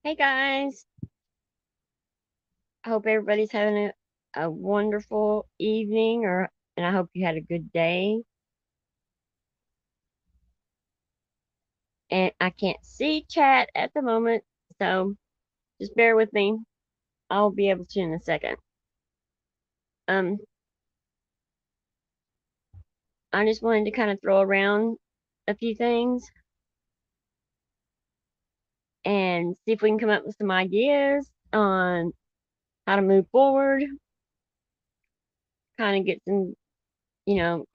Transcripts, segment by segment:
Hey guys, I hope everybody's having a wonderful evening and I hope you had a good day. And I can't see chat at the moment, so just bear with me. I'll be able to in a second. Um I just wanted to kind of throw around a few things and see if we can come up with some ideas on how to move forward, kind of get some, you know,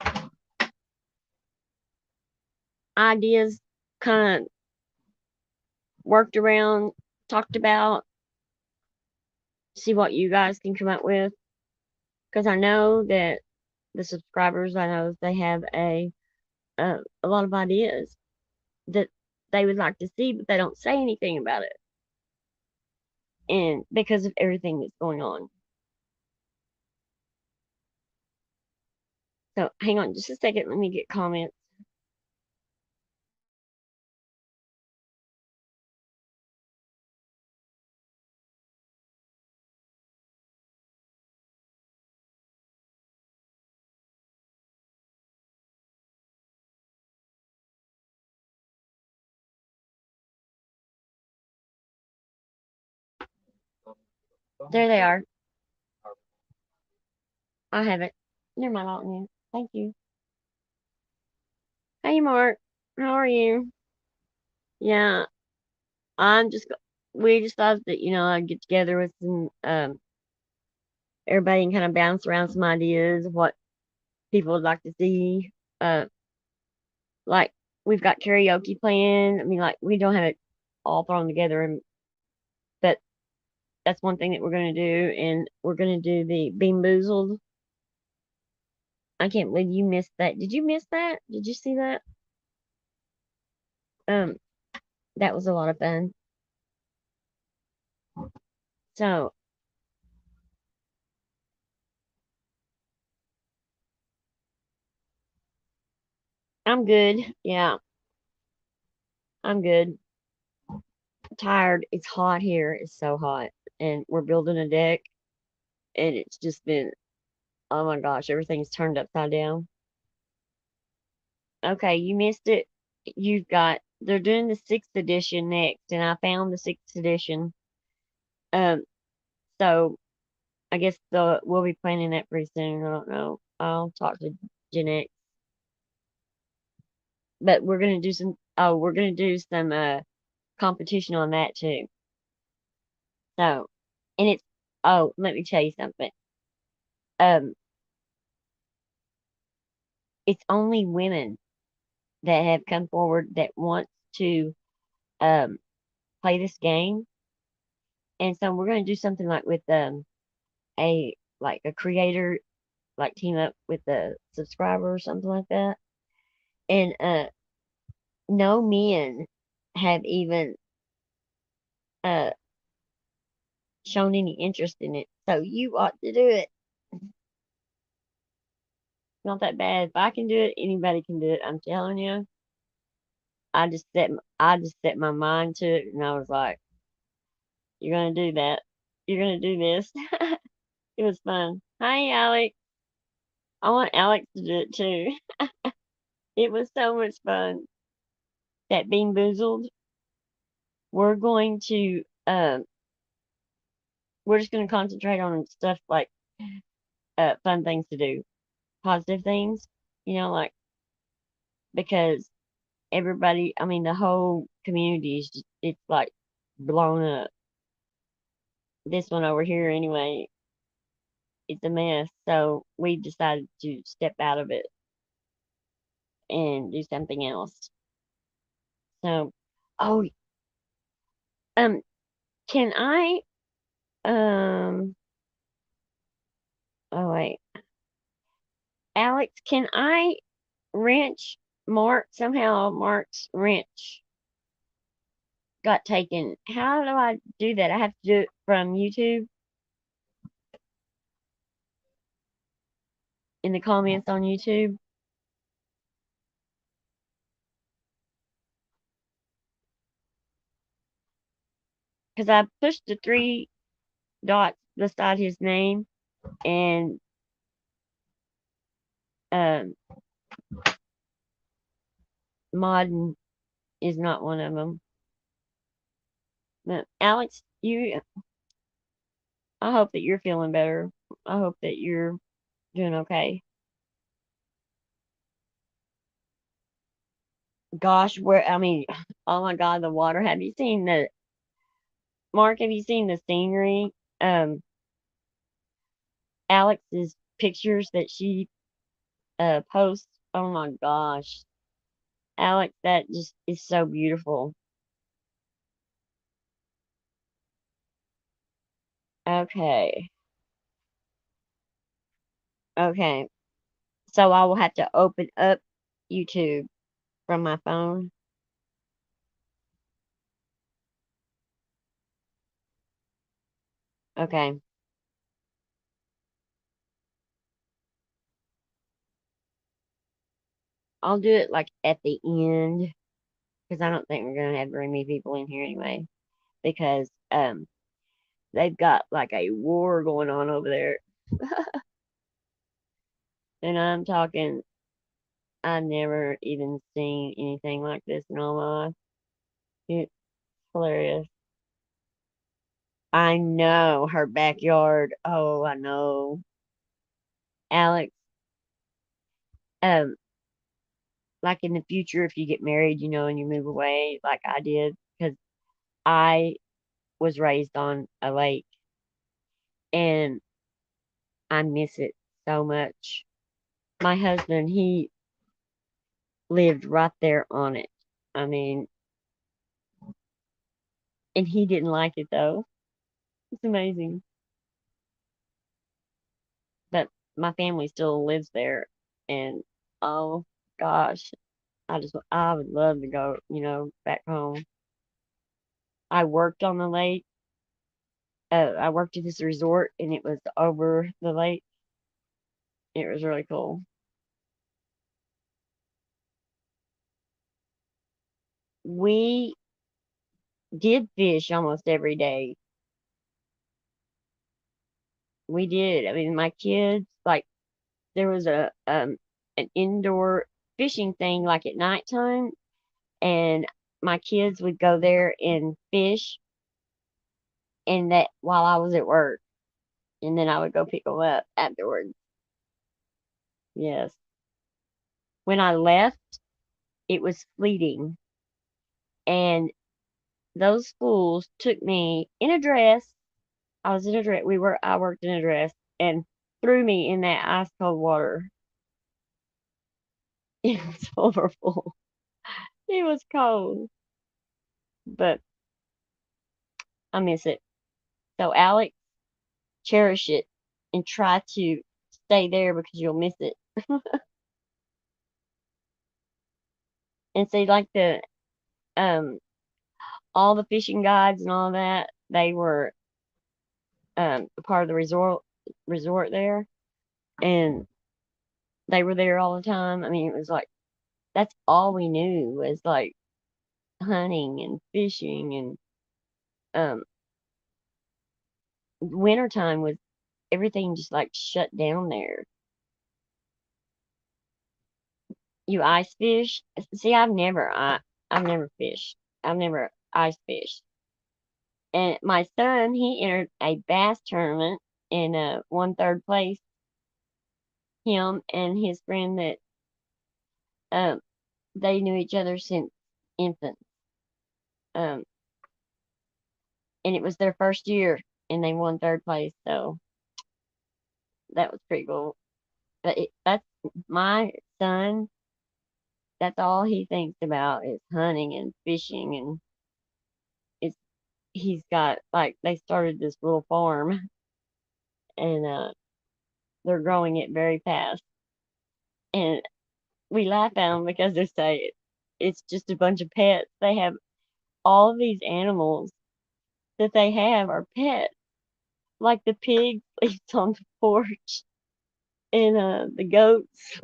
ideas kind of worked around, talked about, see what you guys can come up with. Because I know that the subscribers, I know they have a lot of ideas that they would like to see, but they don't say anything about it, and because of everything that's going on. So hang on just a second. Let me get comments. There they are. I have it. Never mind, I'll mute. Thank you. Hey, Mark. How are you? Yeah, I'm just. We just thought that I'd get together with some everybody and kind of bounce around some ideas of what people would like to see. Like we've got karaoke playing. I mean, like we don't have it all thrown together, but that's one thing that we're gonna do, and we're gonna do the Bean Boozled. I can't believe you missed that. Did you miss that? Did you see that? Um, that was a lot of fun. So I'm good. Yeah, I'm good. Tired. It's hot here. It's so hot, and we're building a deck, and it's just been, oh my gosh, everything's turned upside down. Okay, you missed it. They're doing the sixth edition next, and I found the sixth edition. Um, so I guess we'll be planning that pretty soon. I don't know. I'll talk to Gen X, but we're gonna do some. Oh, we're gonna do some competition on that too. So, and it's oh, let me tell you something. Um, it's only women that have come forward that want to um play this game, and so we're gonna do something like with a like a creator, like team up with the subscriber or something like that. And no men have even uh shown any interest in it. So you ought to do it. Not that bad. If I can do it, anybody can do it. I'm telling you. I just set my mind to it, and I was like, "You're gonna do that. You're gonna do this." It was fun. Hi, Alex. I want Alex to do it too. It was so much fun. That Bean Boozled. We're going to we're just going to concentrate on stuff like fun things to do, positive things, like because everybody, I mean, the whole community is it's like blown up. This one over here, anyway, it's a mess. So we decided to step out of it and do something else. So, oh, um, can I, um, oh wait, Alex, can I wrench Mark somehow? Mark's wrench got taken. How do I do that? I have to do it from YouTube in the comments on YouTube. because I pushed the three dots beside his name, and um, Modern is not one of them. But Alex, I hope that you're feeling better. I hope that you're doing okay. Gosh, I mean, oh my God, the water. Have you seen Mark, have you seen the scenery? Um, Alex's pictures that she posts. Oh my gosh. Alex, that just is so beautiful. Okay. Okay. So I will have to open up YouTube from my phone. Okay. I'll do it like at the end because I don't think we're gonna have very many people in here anyway. Because they've got like a war going on over there. And I'm talking, I've never even seen anything like this in all my life. It's hilarious. I know her backyard. Oh, I know. Alex, um, like in the future, if you get married, and you move away, like I did, because I was raised on a lake and I miss it so much. My husband, he lived right there on it. I mean, and he didn't like it though. It's amazing. But my family still lives there, and oh gosh, I would love to go, back home. I worked on the lake. I worked at this resort, and it was over the lake. It was really cool. We did fish almost every day. We did. I mean, my kids, like, there was an indoor fishing thing like at nighttime, and my kids would go there and fish, and that while I was at work, and then I would go pick them up afterwards. Yes. When I left, it was fleeting, and those fools took me in a dress. I was in a dress. I worked in a dress and threw me in that ice cold water. It was horrible. It was cold, but I miss it. So, Alex, cherish it and try to stay there because you'll miss it. And see, like um all the fishing guides and all that, they were a part of the resort there, and they were there all the time. I mean, it was like that's all we knew was like hunting and fishing, and um wintertime was everything just like shut down there. You ice fish? See, I've never fished. I've never ice fished. And my son, he entered a bass tournament and won third place. Him and his friend that um they knew each other since infants. Um, and it was their first year, and they won third place. So that was pretty cool. But that's my son. That's all he thinks about is hunting and fishing, and it's he's got like they started this little farm, and they're growing it very fast. And we laugh at them because they say it's just a bunch of pets. They have all of these animals that they have are pets, like the pig sleeps on the porch, and the goats.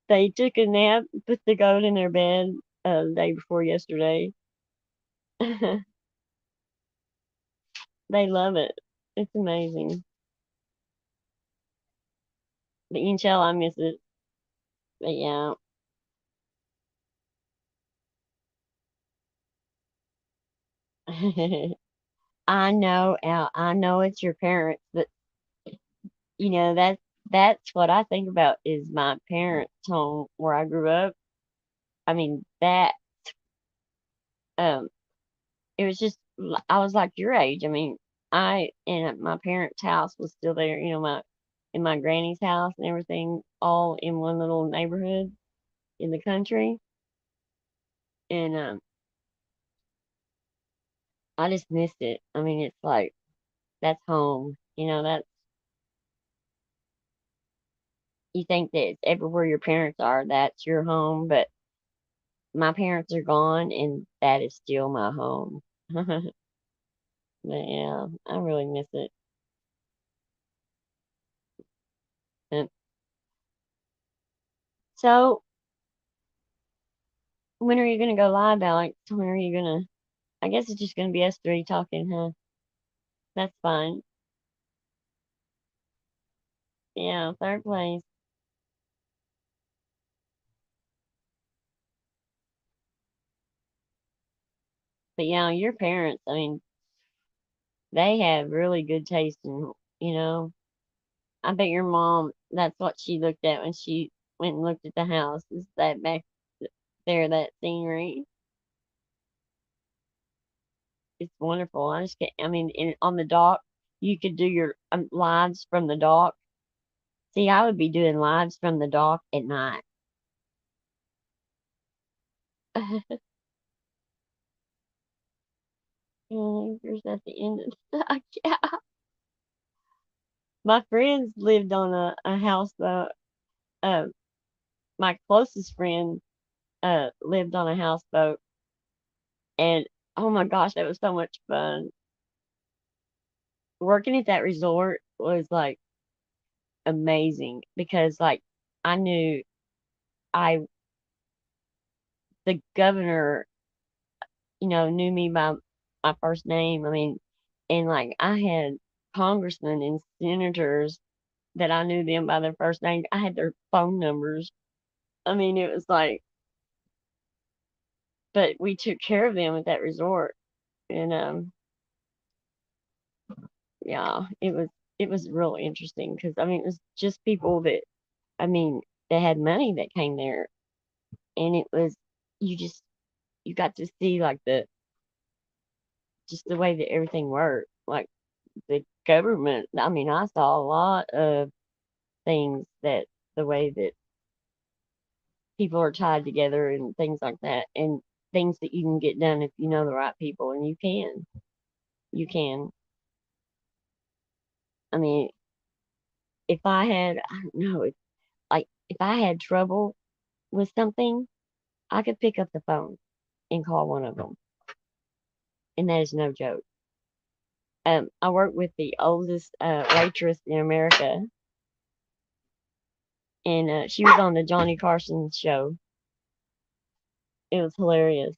They took a nap, put the goat in their bed the day before yesterday. They love it. It's amazing. But you can tell I miss it. But yeah. I know it's your parents, but that's what I think about is my parents' home where I grew up. I mean that um it was just I was like your age. I mean, I and my parents' house was still there. My in my granny's house and everything, all in one little neighborhood in the country, and I just missed it. I mean, it's like that's home. That's you think that it's everywhere your parents are, that's your home, but my parents are gone, and that is still my home. But yeah, I really miss it. And so, when are you gonna go live, Alex? When are you gonna? I guess it's just gonna be us three talking, huh? That's fine. Yeah, third place. But yeah, your parents. I mean, they have really good taste in. You know, I bet your mom. That's what she looked at when she went and looked at the house. Is that back there, that scenery? It's wonderful. I just get. I mean, on the dock, you could do your lives from the dock. See, I would be doing lives from the dock at night. Anchors at the end of the dock. Yeah. My friends lived on a houseboat. Uh, my closest friend lived on a houseboat, and oh my gosh, that was so much fun. Working at that resort was like amazing because like I knew I the governor knew me by my first name. I mean, and like I had congressmen and senators that I knew them by their first name. I had their phone numbers. I mean, it was like, but we took care of them at that resort, and yeah, it was real interesting because I mean, it was just people that I mean, that had money that came there, and it was you just you got to see like the just the way that everything worked, like the government. I mean, I saw a lot of things that the way that people are tied together and things like that, and things that you can get done if you know the right people, and you can. I mean, if I don't know, like if I had trouble with something, I could pick up the phone and call one of them, and that is no joke. I worked with the oldest waitress in America, and she was on the Johnny Carson show. It was hilarious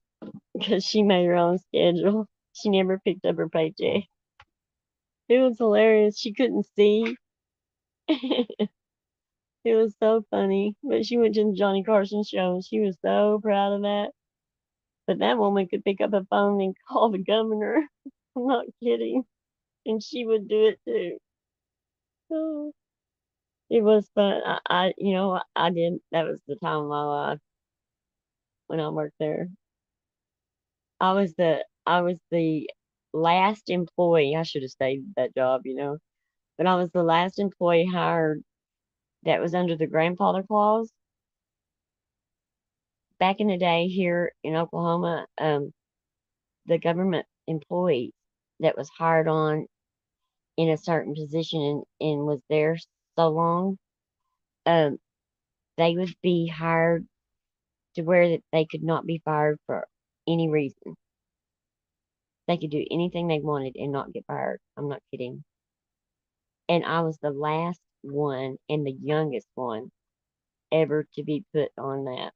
because she made her own schedule. She never picked up her paycheck. It was hilarious. She couldn't see. It was so funny. But she went to the Johnny Carson show and she was so proud of that. But that woman could pick up a phone and call the governor. I'm not kidding. And she would do it too. Oh, it was fun. I did. That was the time of my life when I worked there. I was the last employee. I should have stayed at that job. But I was the last employee hired that was under the grandfather clause. Back in the day here in Oklahoma, the government employee that was hired on in a certain position and was there so long, um, they would be hired to where that they could not be fired for any reason. They could do anything they wanted and not get fired. I'm not kidding. And I was the last one and the youngest one ever to be put on that.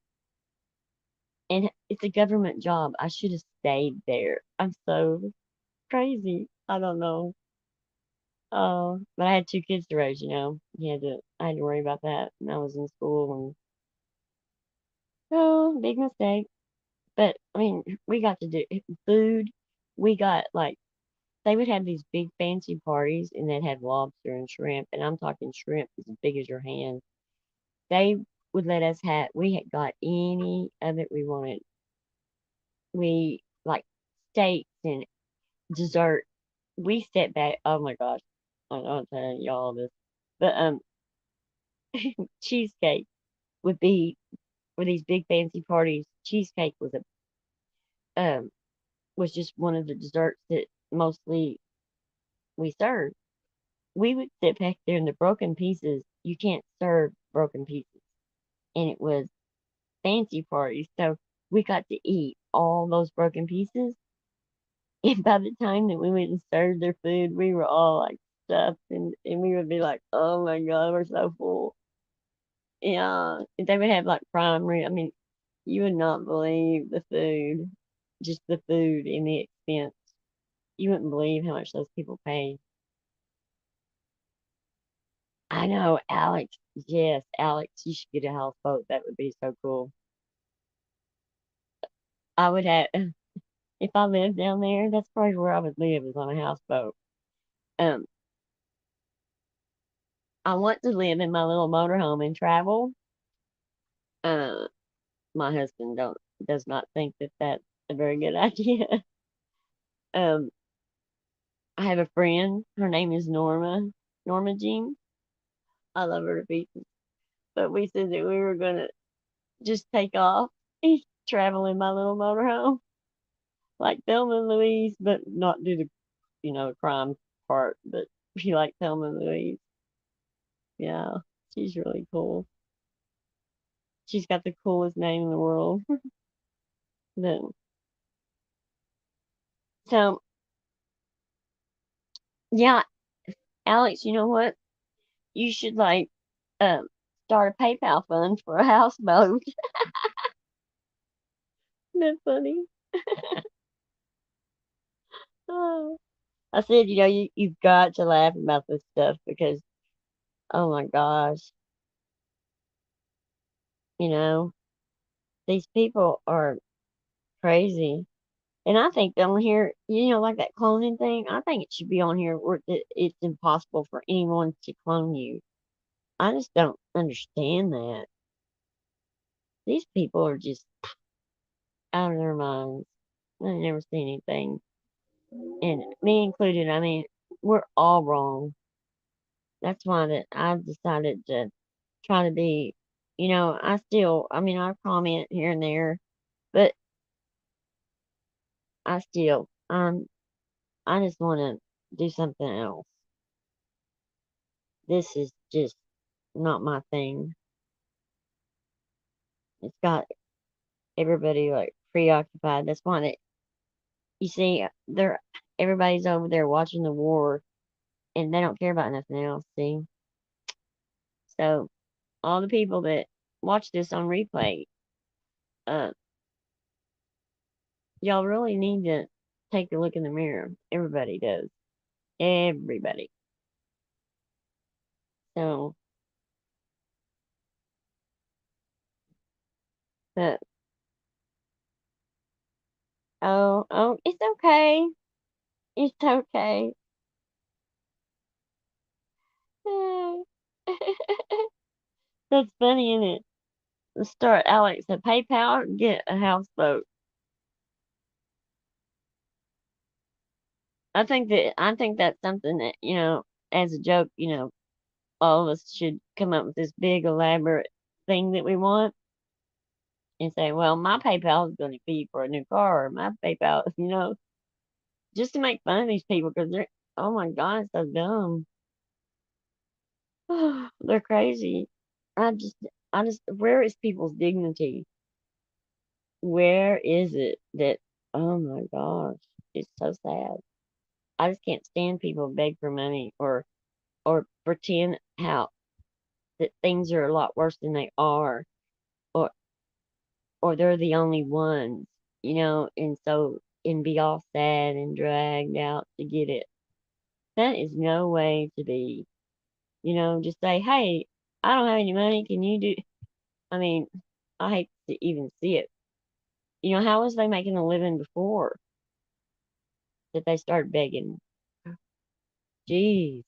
And it's a government job. I should have stayed there. I'm so crazy. I don't know. But I had two kids to raise, I had to worry about that when I was in school and oh, big mistake. But I mean, we got to do food. We got like they would have these big fancy parties and they'd have lobster and shrimp, and I'm talking shrimp as big as your hand. They would let us have we had got any of it we wanted. We like steaks and dessert. We sat back. Oh my gosh, I'm telling y'all this. But cheesecake would be for these big fancy parties. Cheesecake a was just one of the desserts that mostly we served. We would sit back there and the broken pieces. You can't serve broken pieces, and it was fancy parties, so we got to eat all those broken pieces. And by the time that we went and served their food, we were all like stuffed, and we would be like, "Oh my god, we're so full." Yeah, they would have like prime rib. I mean, you would not believe the food, just the food and the expense. You wouldn't believe how much those people pay. I know, Alex. Yes, Alex, you should get a houseboat. That would be so cool. I would have, if I lived down there, that's probably where I would live is on a houseboat. Um, I want to live in my little motorhome and travel. Uh, my husband don't does not think that that's a very good idea. Um, I have a friend. Her name is Norma. Norma Jean. I love her to pieces. But we said that we were gonna just take off and travel in my little motorhome, like Thelma and Louise, but not do the crime part, but be like Thelma and Louise. Yeah, she's really cool. She's got the coolest name in the world. Then so yeah, Alex, you know what? You should like um start a PayPal fund for a houseboat. Isn't that funny? Oh. I said, you've got to laugh about this stuff because oh my gosh, you know, these people are crazy. And I think on here, like that cloning thing, I think it should be on here where it's impossible for anyone to clone you. I just don't understand that. These people are just out of their minds. I've never seen anything. And me included, I mean, we're all wrong. That's why that I've decided to try to be, I mean, I comment here and there, but I still, I just want to do something else. This is just not my thing. It's got everybody like preoccupied. That's why that you see everybody's over there watching the war and they don't care about nothing else. See, so all the people that watch this on replay, uh, y'all really need to take a look in the mirror. Everybody does. Everybody. So, but oh, it's okay. It's okay. That's funny, isn't it? Let's start Alex a PayPal and get a houseboat. I think that's something that, as a joke, all of us should come up with this big elaborate thing that we want and say, well, my PayPal is going to be for a new car, or my PayPal, just to make fun of these people because oh my God, it's so dumb. They're crazy. I just, where is people's dignity? Where is it that, oh my gosh, it's so sad. I just can't stand people beg for money or pretend how that things are a lot worse than they are, or or they're the only ones, and so and be all sad and dragged out to get it. That is no way to be. Just say, hey, I don't have any money. Can you do? I mean, I hate to even see it. How was they making a living before that they started begging? Jeez,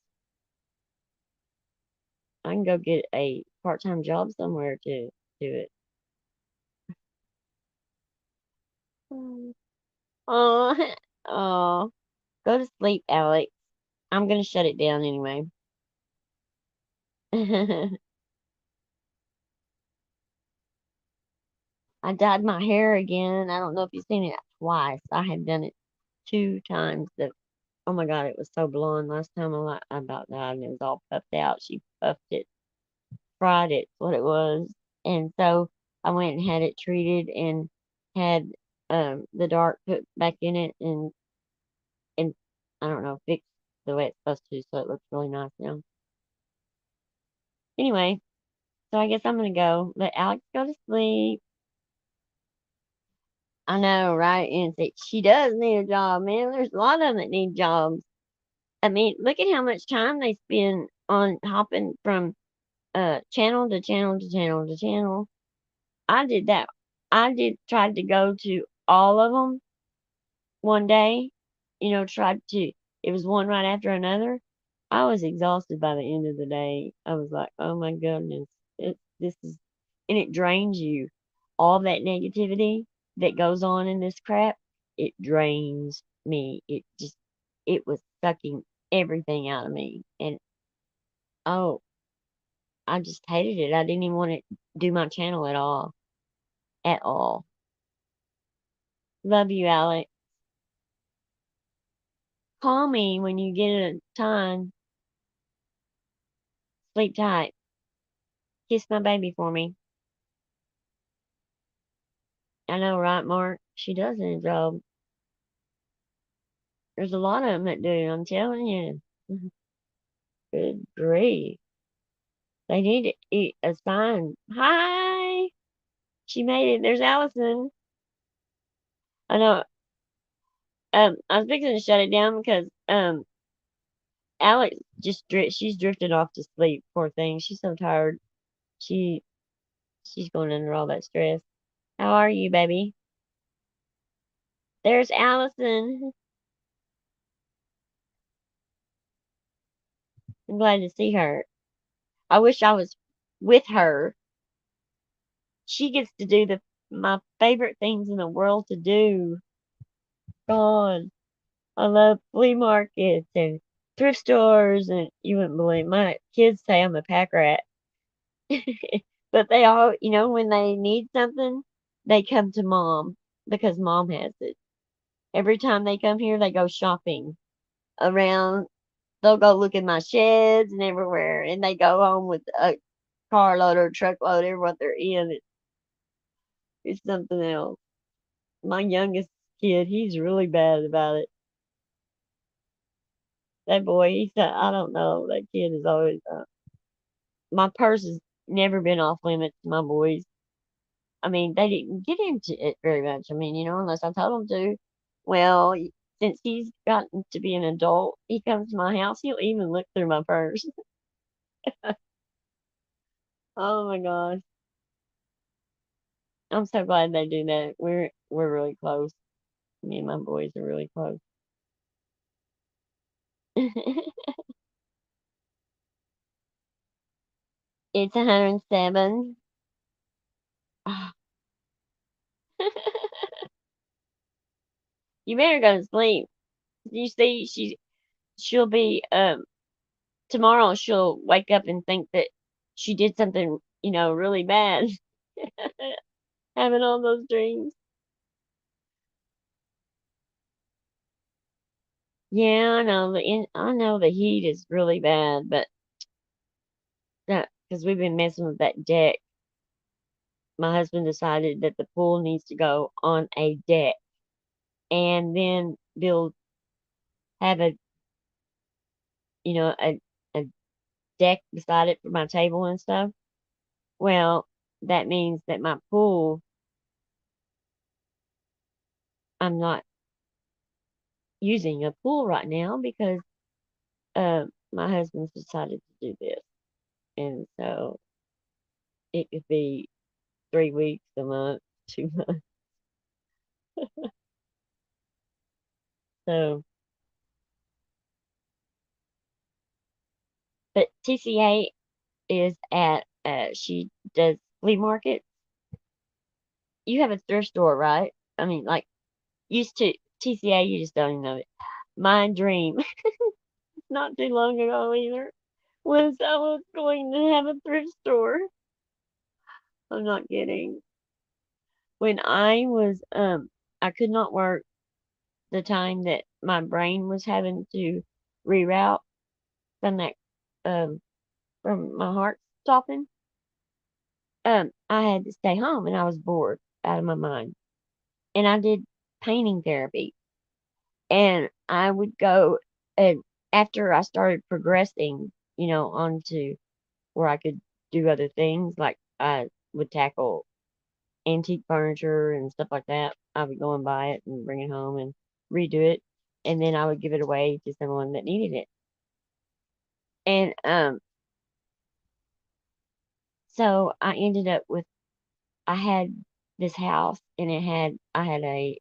I can go get a part-time job somewhere to do it. Oh, oh, go to sleep, Alex. I'm gonna shut it down anyway. I dyed my hair again. I don't know if you've seen it twice. I have done it 2 times. Oh my God, it was so blonde last time. I about died and it was all puffed out. She puffed it, fried it, what it was. And so I went and had it treated and had the dark put back in it and I don't know, fixed the way it's supposed to, so it looks really nice now. Anyway, so I guess I'm gonna go let Alex go to sleep. I know, right? And she does need a job, man. There's a lot of them that need jobs. I mean, look at how much time they spend on hopping from channel to channel to channel to channel. I did that. I did tried to go to all of them one day. Tried to. It was one right after another. I was exhausted by the end of the day. I was like, oh my goodness, this is, and it drains you. All that negativity that goes on in this crap, it drains me. It was sucking everything out of me. And oh, I just hated it. I didn't even want to do my channel at all. At all. Love you, Alex. Call me when you get a time. Sleep tight. Kiss my baby for me. I know, right, Mark? She does a job. There's a lot of them that do, I'm telling you. Good grief. They need to eat a sign. Hi! She made it. There's Allison. I know. I was fixing to shut it down because Alex she's drifted off to sleep. Poor thing. She's so tired. She she's going under all that stress. How are you, baby? There's Allison. I'm glad to see her. I wish I was with her. She gets to do the my favorite things in the world to do. God, I love flea markets and thrift stores, and you wouldn't believe my kids say I'm a pack rat. But they all, when they need something, they come to mom because mom has it. Every time they come here, they go shopping around. They'll go look in my sheds and everywhere, and they go home with a carload or truckload of what they're in. It's something else. My youngest kid, he's really bad about it. That boy, he said, I don't know. That kid is always, my purse has never been off limits to my boys. I mean, they didn't get into it very much. I mean, unless I told them to. Well, since he's gotten to be an adult, he comes to my house, he'll even look through my purse. Oh my gosh. I'm so glad they do that. We're really close. Me and my boys are really close. It's 107. You better go to sleep. You see, she'll be tomorrow. She'll wake up and think that she did something, really bad. Having all those dreams. Yeah, I know the heat is really bad, but that because we've been messing with that deck. My husband decided that the pool needs to go on a deck, and then build have a a deck beside it for my table and stuff. Well, that means that my pool, I'm not. using a pool right now because my husband's decided to do this, and so it could be 3 weeks, a month, 2 months. So, but TCA is at she does flea market. You have a thrift store, right? I mean, like used to TCA, you just don't even know it. My dream, not too long ago either, was I was going to have a thrift store. I'm not kidding. When I could not work the time that my brain was having to reroute from that, um, from my heart stopping. I had to stay home and I was bored out of my mind. And I did painting therapy. And I would go, and after I started progressing, onto where I could do other things, like I would tackle antique furniture and stuff like that. I would go and buy it and bring it home and redo it, and then I would give it away to someone that needed it. And so I ended up with I had this house, and I had a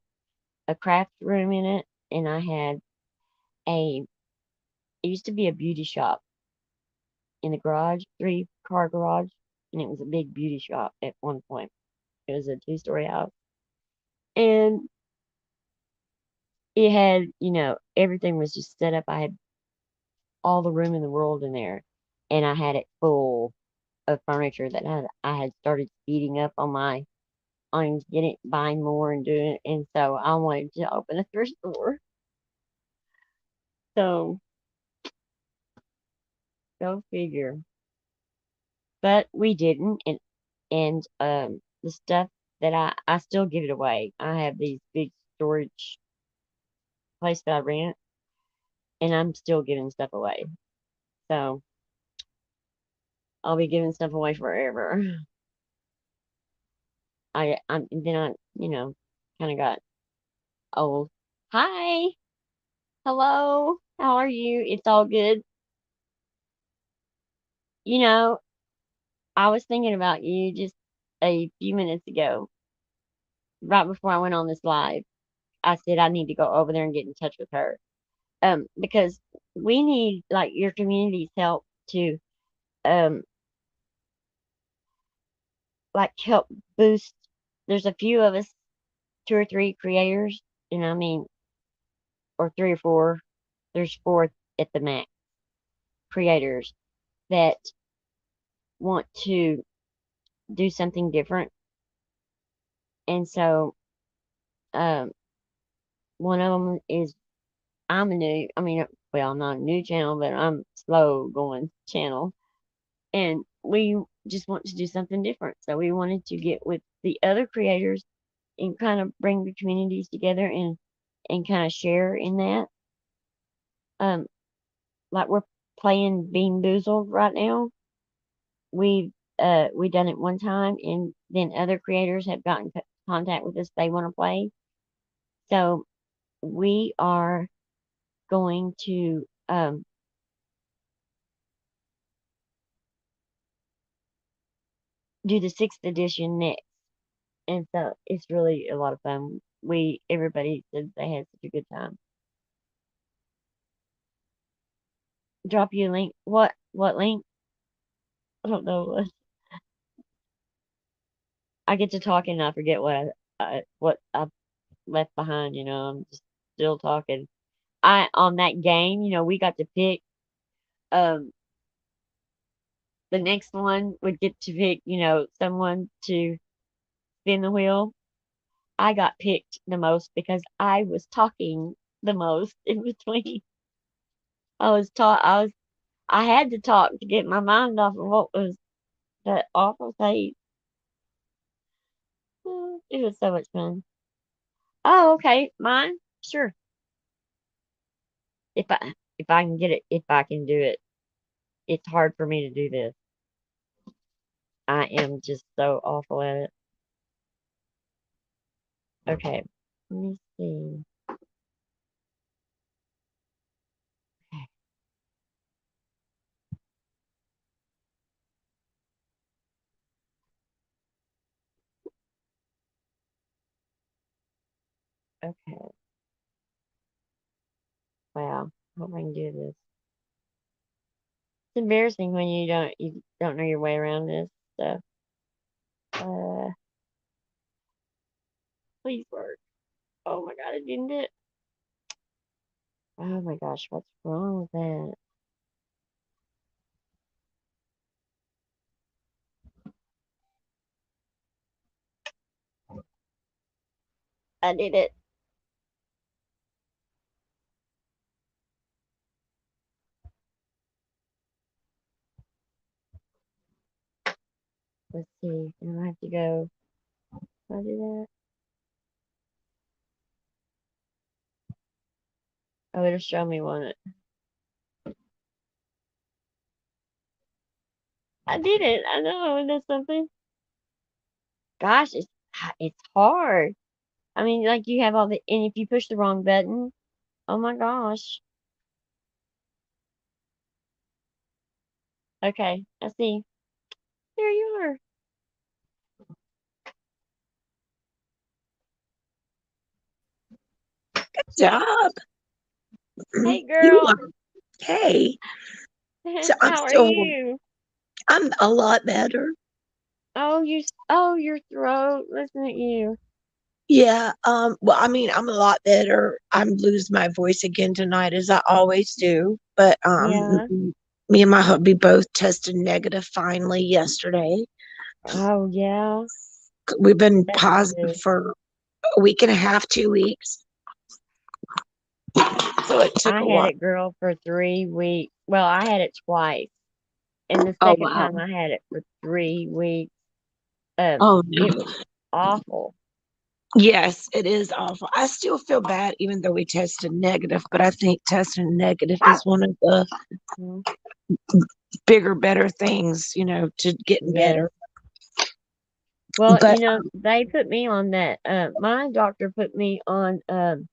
craft room in it, and I had a it used to be a beauty shop in the garage, 3-car garage, and it was a big beauty shop at one point. It was a 2-story house, and it had, everything was just set up. I had all the room in the world in there, and I had it full of furniture that I had started eating up on getting buying more and doing it, and so I wanted to open a thrift store. So go figure. But we didn't, and the stuff that I still give it away. I have these big storage place that I rent, and I'm still giving stuff away. So I'll be giving stuff away forever. Then I kind of got old. Hi, hello, how are you? It's all good. You know, I was thinking about you just a few minutes ago, right before I went on this live. I said I need to go over there and get in touch with her. Because we need like your community's help to um like help boost. There's a few of us, 2 or 3 creators, and I mean, or 3 or 4. There's 4 at the max creators that want to do something different, and so um one of them is I'm a new. I mean, well, I'm not a new channel, but I'm slow going channel, and we just want to do something different. So we wanted to get with the other creators and kind of bring the communities together and kind of share in that. Um, like we're playing Bean Boozled right now. We done it one time, and then other creators have gotten contact with us. They want to play, so we are going to do the 6th edition next, and so it's really a lot of fun. Everybody said they had such a good time. Drop you a link. What link? I don't know. I get to talking and I forget what I left behind. I'm just still talking. I On that game, we got to pick. Um, the next one would get to pick, someone to spin the wheel. I got picked the most because I was talking the most in between. I had to talk to get my mind off of what was that awful taste. It was so much fun. Oh, okay, mine, sure. If I can get it, if I can do it. It's hard for me to do this. I am just so awful at it. Okay, let me see. Okay. Wow. Hope I can do this. It's embarrassing when you don't know your way around this stuff. Uh, please work. Oh my god, it didn't it. Oh my gosh, what's wrong with that? I did it. Let's see. And I have to go. I do that. Oh, it'll show me one. I did it. I know. Isn't that something? Gosh, it's hard. I mean, like you have all the, and if you push the wrong button, oh my gosh. Okay, I see. There you are. Job. Hey, You girl. are okay. So I'm How are still, you? I'm a lot better. Oh, your throat. Listen at you. Yeah. Well, I mean, I'm a lot better. I'm losing my voice again tonight, as I always do. But Yeah. me and my hubby both tested negative finally yesterday. Oh, yeah. We've been That's positive good. for a week and a half, 2 weeks. So it took I a had while. it, girl, for 3 weeks. Well, I had it twice. And the Oh, second wow. time I had it for 3 weeks. Um, Oh, it no. was awful. Yes, it is awful. I still feel bad, even though we tested negative, but I think testing negative is one of the Mhm. bigger, better things, to getting Yes. better. Well, But they put me on that. My doctor put me on um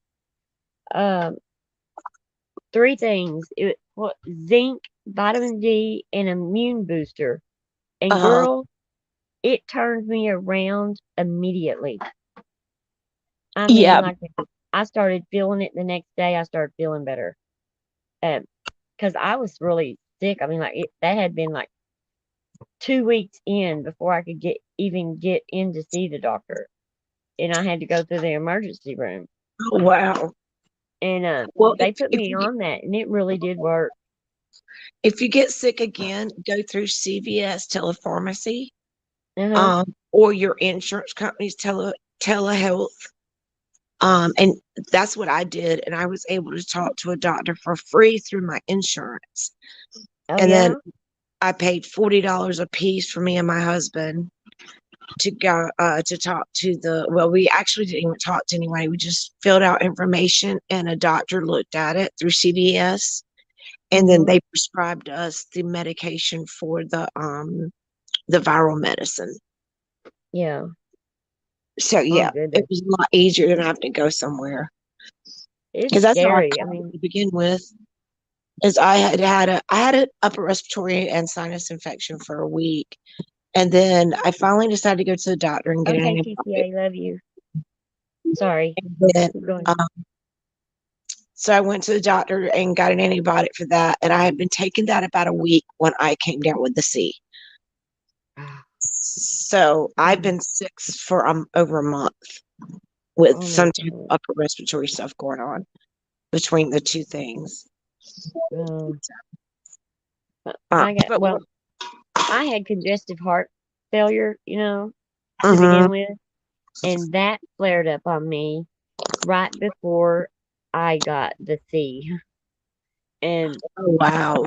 three things. What zinc, vitamin D, and immune booster. And uh, girl, it turned me around immediately. I mean, yeah, like I started feeling it the next day. I started feeling better. Because I was really sick. I mean, like that had been like 2 weeks in before I could get in to see the doctor, and I had to go through the emergency room. oh, wow. And Well, they put me on that, and it really did work. if you get sick again, go through CVS telepharmacy, Uh huh. or your insurance company's telehealth. And that's what I did, and I was able to talk to a doctor for free through my insurance. Oh And then yeah. I paid $40 a piece for me and my husband to go to talk to we actually didn't even talk to anybody. We just filled out information and a doctor looked at it through CVS, and then Mhm. they prescribed us the medication for the viral medicine. Yeah. So Oh yeah, it goodness, was a lot easier than having to go somewhere, it's because that's all I scary. I had mean, to begin with. Is I had an upper respiratory and sinus infection for a week, and then I finally decided to go to the doctor and get an okay, antibiotic. TCA, love you. Sorry. And then Keep going. um, so I went to the doctor and got an antibiotic for that. And I had been taking that about a week when I came down with the C. So I've Mm. been sick for over a month with Oh my some type of god. upper respiratory stuff going on between the two things. Um, But well, I had congestive heart failure, to mhm. begin with, and that flared up on me right before I got the C. And Oh, wow.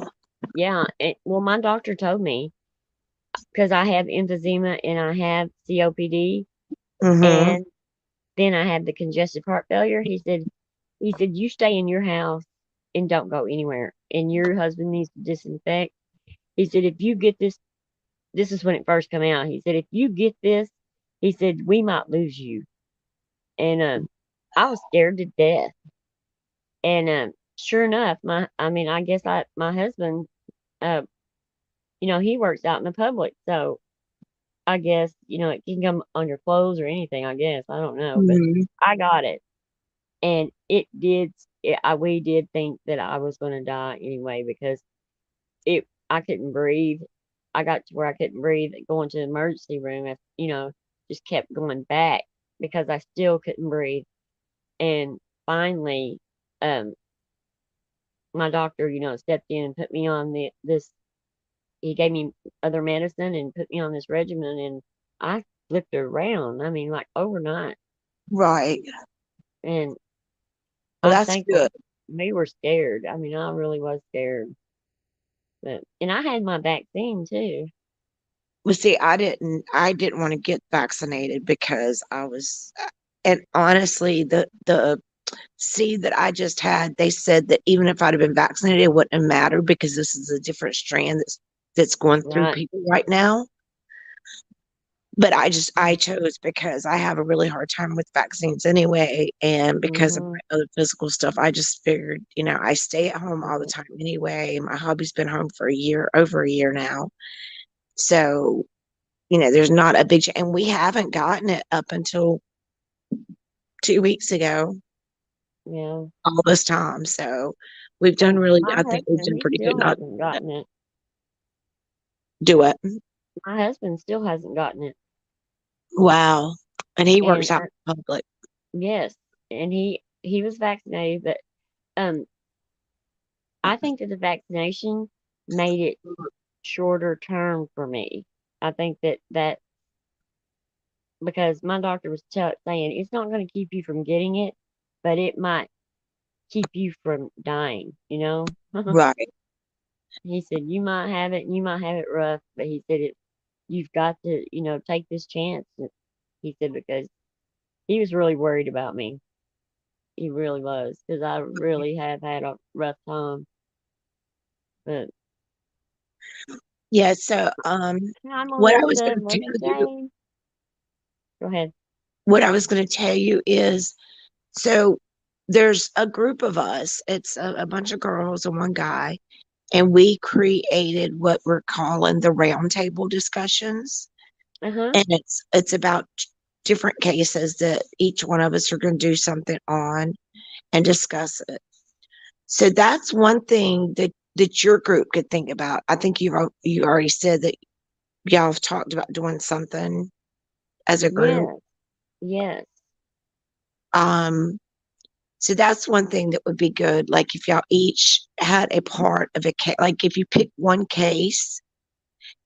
yeah, well, my doctor told me because I have emphysema and I have COPD, Hmm. and then I have the congestive heart failure. He said, you stay in your house and don't go anywhere. And your husband needs to disinfect. He said, if you get this is when it first came out. He said, if you get this, he said, we might lose you. And I was scared to death. And sure enough, I guess my husband, uh, he works out in the public. So I guess, it can come on your clothes or anything, I guess. I don't know. But Hmm. I got it. and we did think that I was going to die anyway because I couldn't breathe. I got to where I couldn't breathe, going to the emergency room. Just kept going back because I still couldn't breathe. And finally, um, my doctor, stepped in and put me on this. He gave me other medicine and put me on this regimen, and I flipped around. I mean, like overnight. Right. And Well, I'm that's thankful. good. We were scared. I mean, I really was scared. And I had my vaccine too. Well, see, I didn't want to get vaccinated because I was, and honestly, the seed that I just had, they said that even if I'd have been vaccinated, it wouldn't have mattered because this is a different strand that's going through Right. people right now. But I chose because I have a really hard time with vaccines anyway, and because of Mm-hmm. my other physical stuff, I just figured, I stay at home all the time anyway. My hubby's been home for over a year now, so there's not a big, and we haven't gotten it up until 2 weeks ago, Yeah. all this time. So we've done And really, my I think we've husband, done he pretty good still not hasn't gotten it. do it. My husband still hasn't gotten it. Wow. And he And works out in public. yes, and he was vaccinated, but um, I think that the vaccination made it shorter term for me. I think that because my doctor was saying it's not going to keep you from getting it, but it might keep you from dying. Right. He said you might have it, and you might have it rough, but he said you've got to, take this chance. He said because he was really worried about me. He really was because I really have had a rough time. But Yeah. So, I'm gonna what I let was the going to what do you tell you, say? Go ahead. what I was going to tell you is, so there's a group of us. It's a bunch of girls and one guy, and we created what we're calling the roundtable discussions. Uh huh. And it's about different cases that each one of us are going to do something on and discuss it. So that's one thing that your group could think about. I think you already said that y'all have talked about doing something as a group. Yes. Yes. Um, so that's one thing that would be good. Like if y'all each had a part of a case, like if you pick one case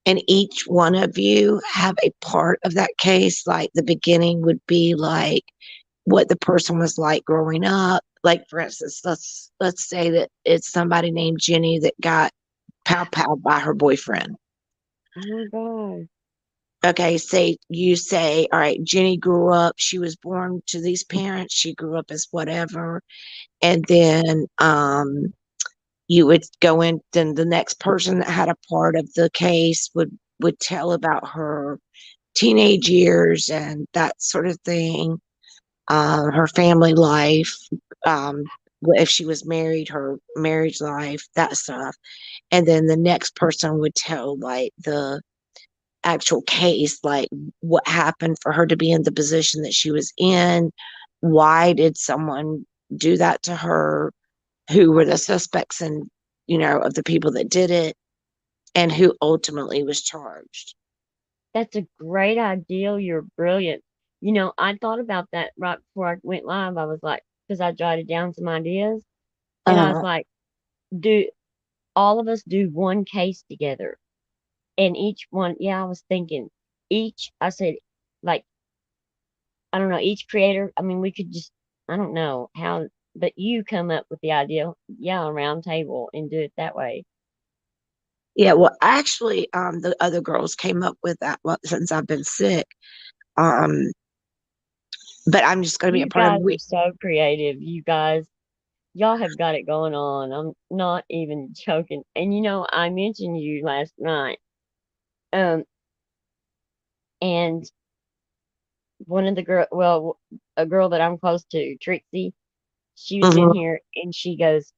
and each one of you have a part of that case, like the beginning would be like what the person was like growing up. Like for instance, let's say that it's somebody named Jenny that got pow pow by her boyfriend. Oh my God. Okay, all right, Jenny grew up, she was born to these parents, she grew up as whatever, and then you would go in, then the next person that had a part of the case would tell about her teenage years and that sort of thing, her family life, um, if she was married, her marriage life, that stuff. And then the next person would tell like the actual case, like what happened for her to be in the position that she was in. Why did someone do that to her? Who were the suspects and, of the people that did it and who ultimately was charged? That's a great idea. You're brilliant. I thought about that right before I went live. I was like, because I jotted down some ideas, and I was Uh, like, do all of us do one case together? And each one, yeah, I was thinking, I said, like, I don't know, each creator, I mean, we could just, I don't know how, but you come up with the idea, yeah, a round table and do it that way. yeah, well, actually, the other girls came up with that since I've been sick. Um, but I'm just going to be a You part of guys are so creative. Y'all have got it going on. I'm not even joking. And I mentioned you last night. Um, and one of the a girl that I'm close to, Trixie, she was in Mhm. here and she goes,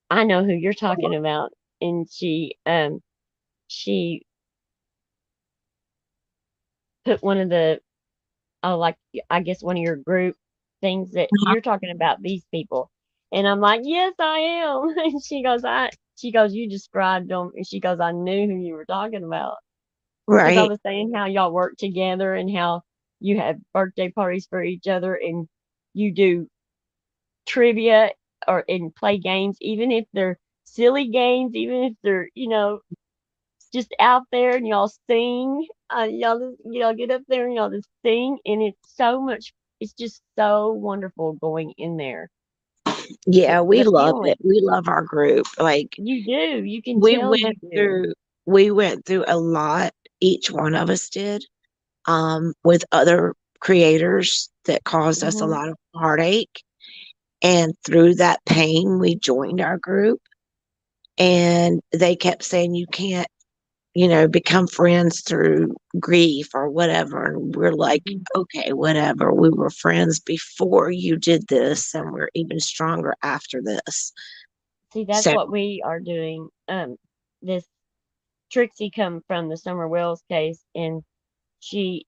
I know who you're talking about. And she put one of the, oh, like, I guess one of your group. things that Uh-huh. you're talking about these people. And I'm like, yes, I am. And she goes, you described them. And she goes, I knew who you were talking about. Because I Right. was saying how y'all work together and how you have birthday parties for each other and you do trivia or and play games, even if they're silly games, even if they're, just out there and y'all sing. Y'all just, get up there and y'all just sing. And it's just so wonderful going in there. Yeah, we The love it. feeling. We love our group. Like You do. You can we tell you went do. through we went through a lot, each one of us did, with other creators that caused us a Hmm. lot of heartache. And through that pain, we joined our group, and they kept saying you can't, become friends through grief or whatever. And we're like, Hmm. okay, whatever. We were friends before you did this, and we're even stronger after this. See, that's So, what we are doing. This Trixie come from the Summer Wells case, and she,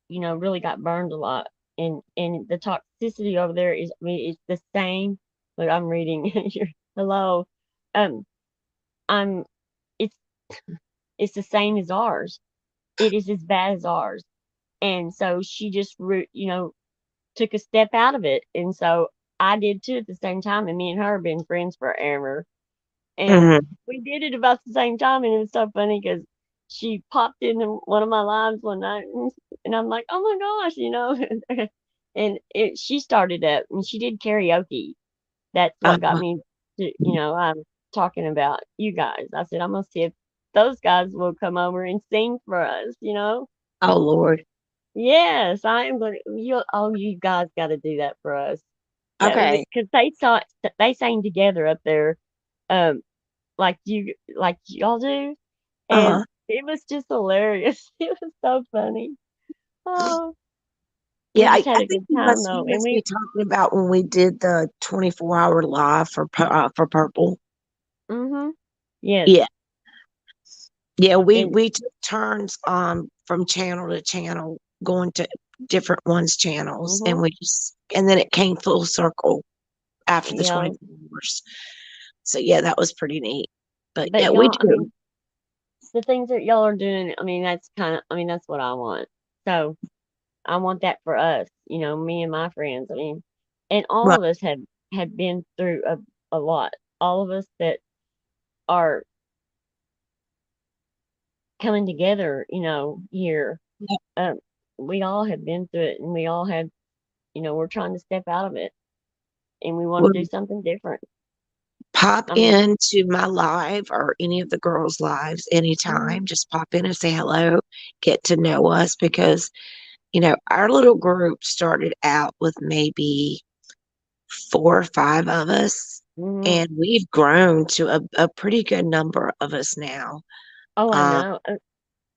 really got burned a lot. And the toxicity over there is, I mean, it's the same. Look, I'm reading your hello. Um, I'm it's it's the same as ours. It is as bad as ours. And so she just took a step out of it. And so I did too at the same time. And me and her have been friends forever. And mhm. we did it about the same time. And it was so funny because she popped into one of my lives one night, and I'm like, oh my gosh. She started up and she did karaoke. That's what got uh, me to, I'm talking about you guys. I said, I'm going to see if those guys will come over and sing for us. oh Lord. Yes, I am going to, you guys got to do that for us. That would be, Okay. because they sang together up there, um, like y'all do. And Uh-huh. it was just hilarious. It was so funny. Oh, we Yeah, just had I a think good time you though. And must be talking about when we did the 24-hour live for Purple. mm-hmm, yes. Yeah. Yeah, And we took turns from channel to channel, going to different ones channels, mm-hmm, and then it came full circle after the yeah. 24 hours. So yeah, that was pretty neat. But But yeah, we y'all, I do. mean, the things that y'all are doing, I mean, I mean, that's what I want. So I want that for us, me and my friends. I mean, and all Right. of us have been through a lot. All of us that are coming together, here, um, we all have been through it, and we all have, we're trying to step out of it, and we want Well, to do something different. pop I mean, into my live or any of the girls' lives mhm, anytime. Just pop in and say hello, get to know us because, our little group started out with maybe 4 or 5 of us, mhm. and we've grown to a pretty good number of us now. Oh, I Um, know.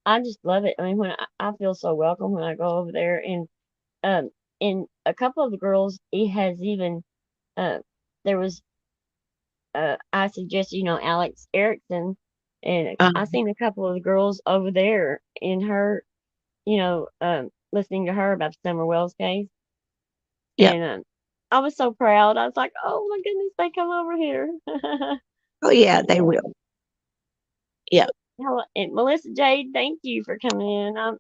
I just love it. I mean, when I feel so welcome when I go over there, um, and a couple of the girls, it has even, uh, there was I suggest, Alex Erickson, and I um, seen a couple of the girls over there in her, listening to her about the Summer Wells case, yep. and I was so proud. I was like, oh my goodness, they come over here. Oh yeah, they Yeah. will. Yep. Hello, and Melissa Jade, thank you for coming in.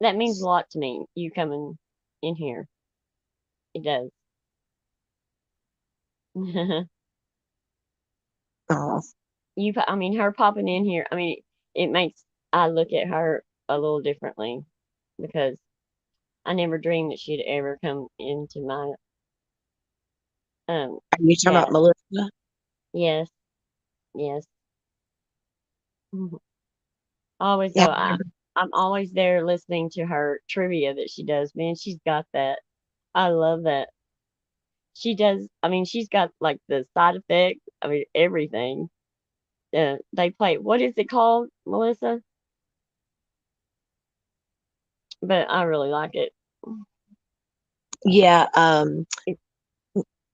That means a lot to me. You coming in here, it does. Oh, I mean, her popping in here. I mean, it makes I look at her a little differently because I never dreamed that she'd ever come into my are you talking about chat. Melissa? Yes, yes. Mhm. Always Yeah, though, I remember. I'm always there listening to her trivia that she does. Man, she's got that. I love that. She does. I mean, she's got like the side effects. I mean, everything. They play. What is it called, Melissa? But I really like it. Yeah. It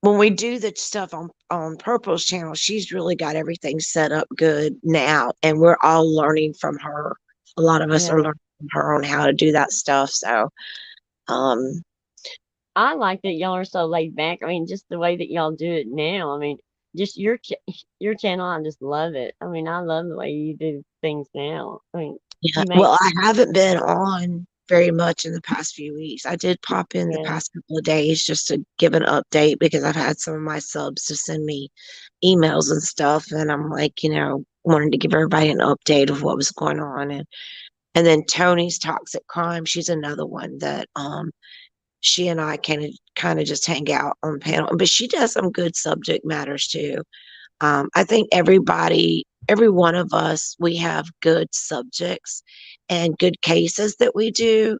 When we do the stuff on Purple's channel, she's really got everything set up good now, and we're all learning from her. A lot of us are yeah. learning her on how to do that stuff. So, um, I like that y'all are so laid back. I mean, just the way that y'all do it now. I mean, just your channel. I just love it. I mean, I love the way you do things now. I mean, yeah, you make well, I haven't been on very much in the past few weeks. I did pop in the yeah, past couple of days just to give an update because I've had some of my subs to send me emails and stuff, and I'm like, wanting to give everybody an update of what was going on. And then Tony's Toxic Crime, she's another one that she and I kind of just hang out on panel, but she does some good subject matters too. I think every one of us, we have good subjects and good cases that we do.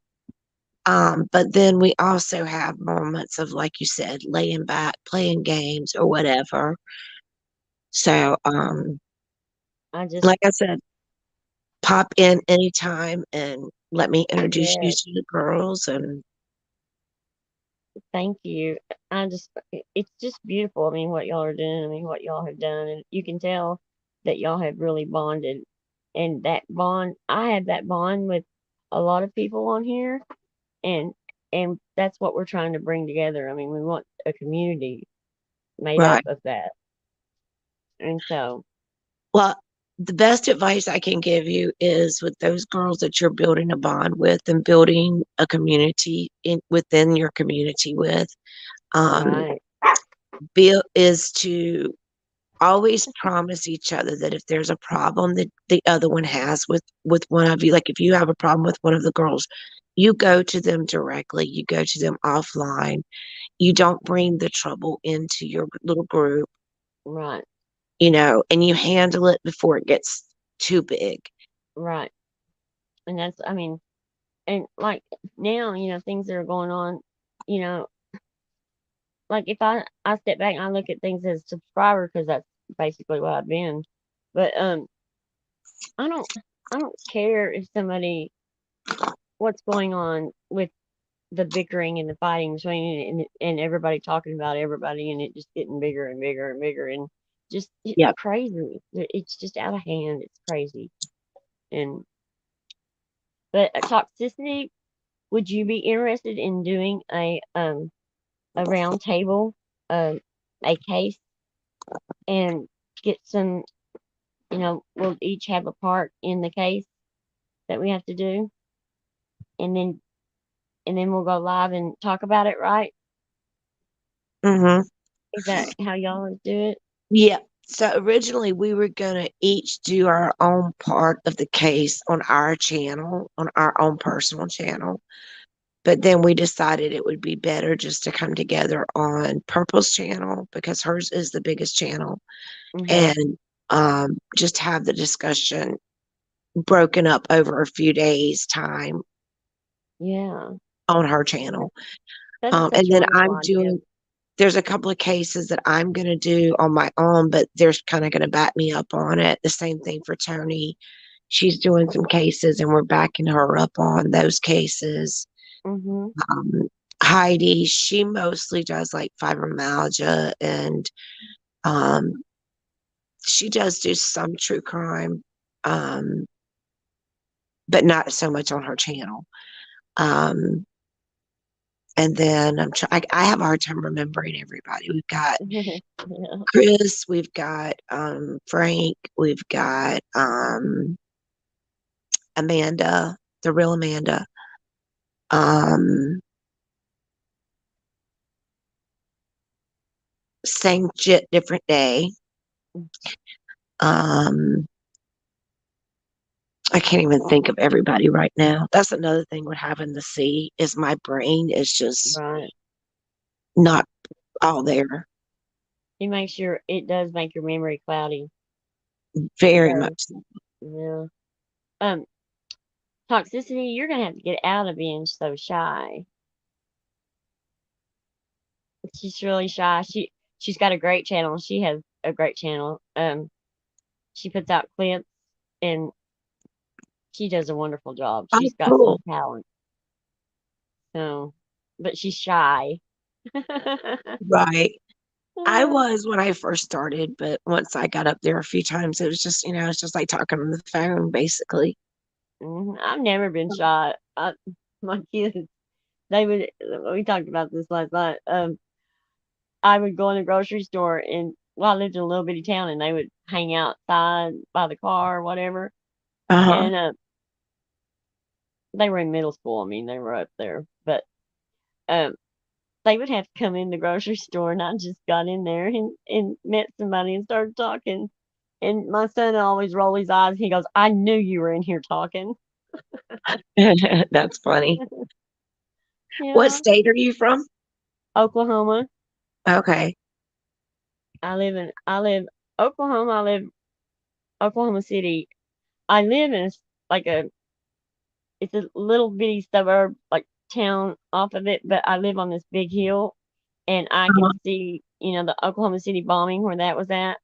But then we also have moments of, like you said, laying back, playing games or whatever. So, I just like I said, pop in anytime and let me introduce you yeah. to the girls. And Thank you. It's just beautiful. I mean, what y'all are doing. I mean, what y'all have done, and you can tell that y'all have really bonded. And that bond, I have that bond with a lot of people on here, and and that's what we're trying to bring together. I mean, we want a community made up right. of that. And so, Well, the best advice I can give you is with those girls that you're building a bond with and building a community within your community with, um, right, is to always promise each other that if there's a problem that the other one has with one of you, like if you have a problem with one of the girls, you go to them directly, you go to them offline, you don't bring the trouble into your little group, right, and you handle it before it gets too big. right. And that's, I mean, and like now, things that are going on, you know, like if I step back and I look at things as a subscriber because that's basically what I've been. But I don't I don't care if somebody what's going on with the bickering and the fighting between and everybody talking about everybody and it just getting bigger and bigger and bigger and just it's Yep. crazy. It's just out of hand. It's crazy. And but toxicity, would you be interested in doing a round table, um, a case, and get some? We'll each have a part in the case that we have to do, and then we'll go live and talk about it. Right? Hmm. Is that how y'all would do it? Yeah. So originally we were going to each do our own part of the case on our channel, on our own personal channel. But then we decided it would be better just to come together on Purple's channel because hers is the biggest channel, Mm-hmm. and just have the discussion broken up over a few days' time Yeah, on her channel. that is And such a then wonderful idea. there's a couple of cases that I'm going to do on my own, but they're kind of going to back me up on it. The same thing for Tony. She's doing some cases and we're backing her up on those cases. Mm-hmm. Um, Heidi, she mostly does like fibromyalgia and um, she does do some true crime, um, but not so much on her channel. Um, and then I have a hard time remembering everybody. We've got Yeah. Chris, we've got Frank, we've got Amanda, the real Amanda. Um, Same shit, different day. Um, I can't even think of everybody right now. That's another thing with having the C is my brain is just Right. not all there. It does make your memory cloudy. It Very does. much so. Yeah. Um, toxicity, you're gonna have to get out of being so shy. She's really shy. She's got a great channel. She has a great channel. She puts out clips and she does a wonderful job. Oh, She's got some cool. talent. So, but she's shy. Right. I was when I first started, but once I got up there a few times, it was just, it's just like talking on the phone, basically. I've never been shy. My kids, they would. We talked about this last night. I would go in the grocery store and well, I lived in a little bitty town, and they would hang outside by the car or whatever. Uh-huh. And they were in middle school. I mean, they were up there, but um, they would have to come in the grocery store, and I just got in there and met somebody and started talking. And my son always roll his eyes. He goes, "I knew you were in here talking." That's funny. What Yeah, state are you from? Oklahoma. Okay. I live Oklahoma. I live Oklahoma City. I live in like a it's a little bitty suburb like town off of it, but I live on this big hill and I Uh-huh. can see, the Oklahoma City bombing where that was at.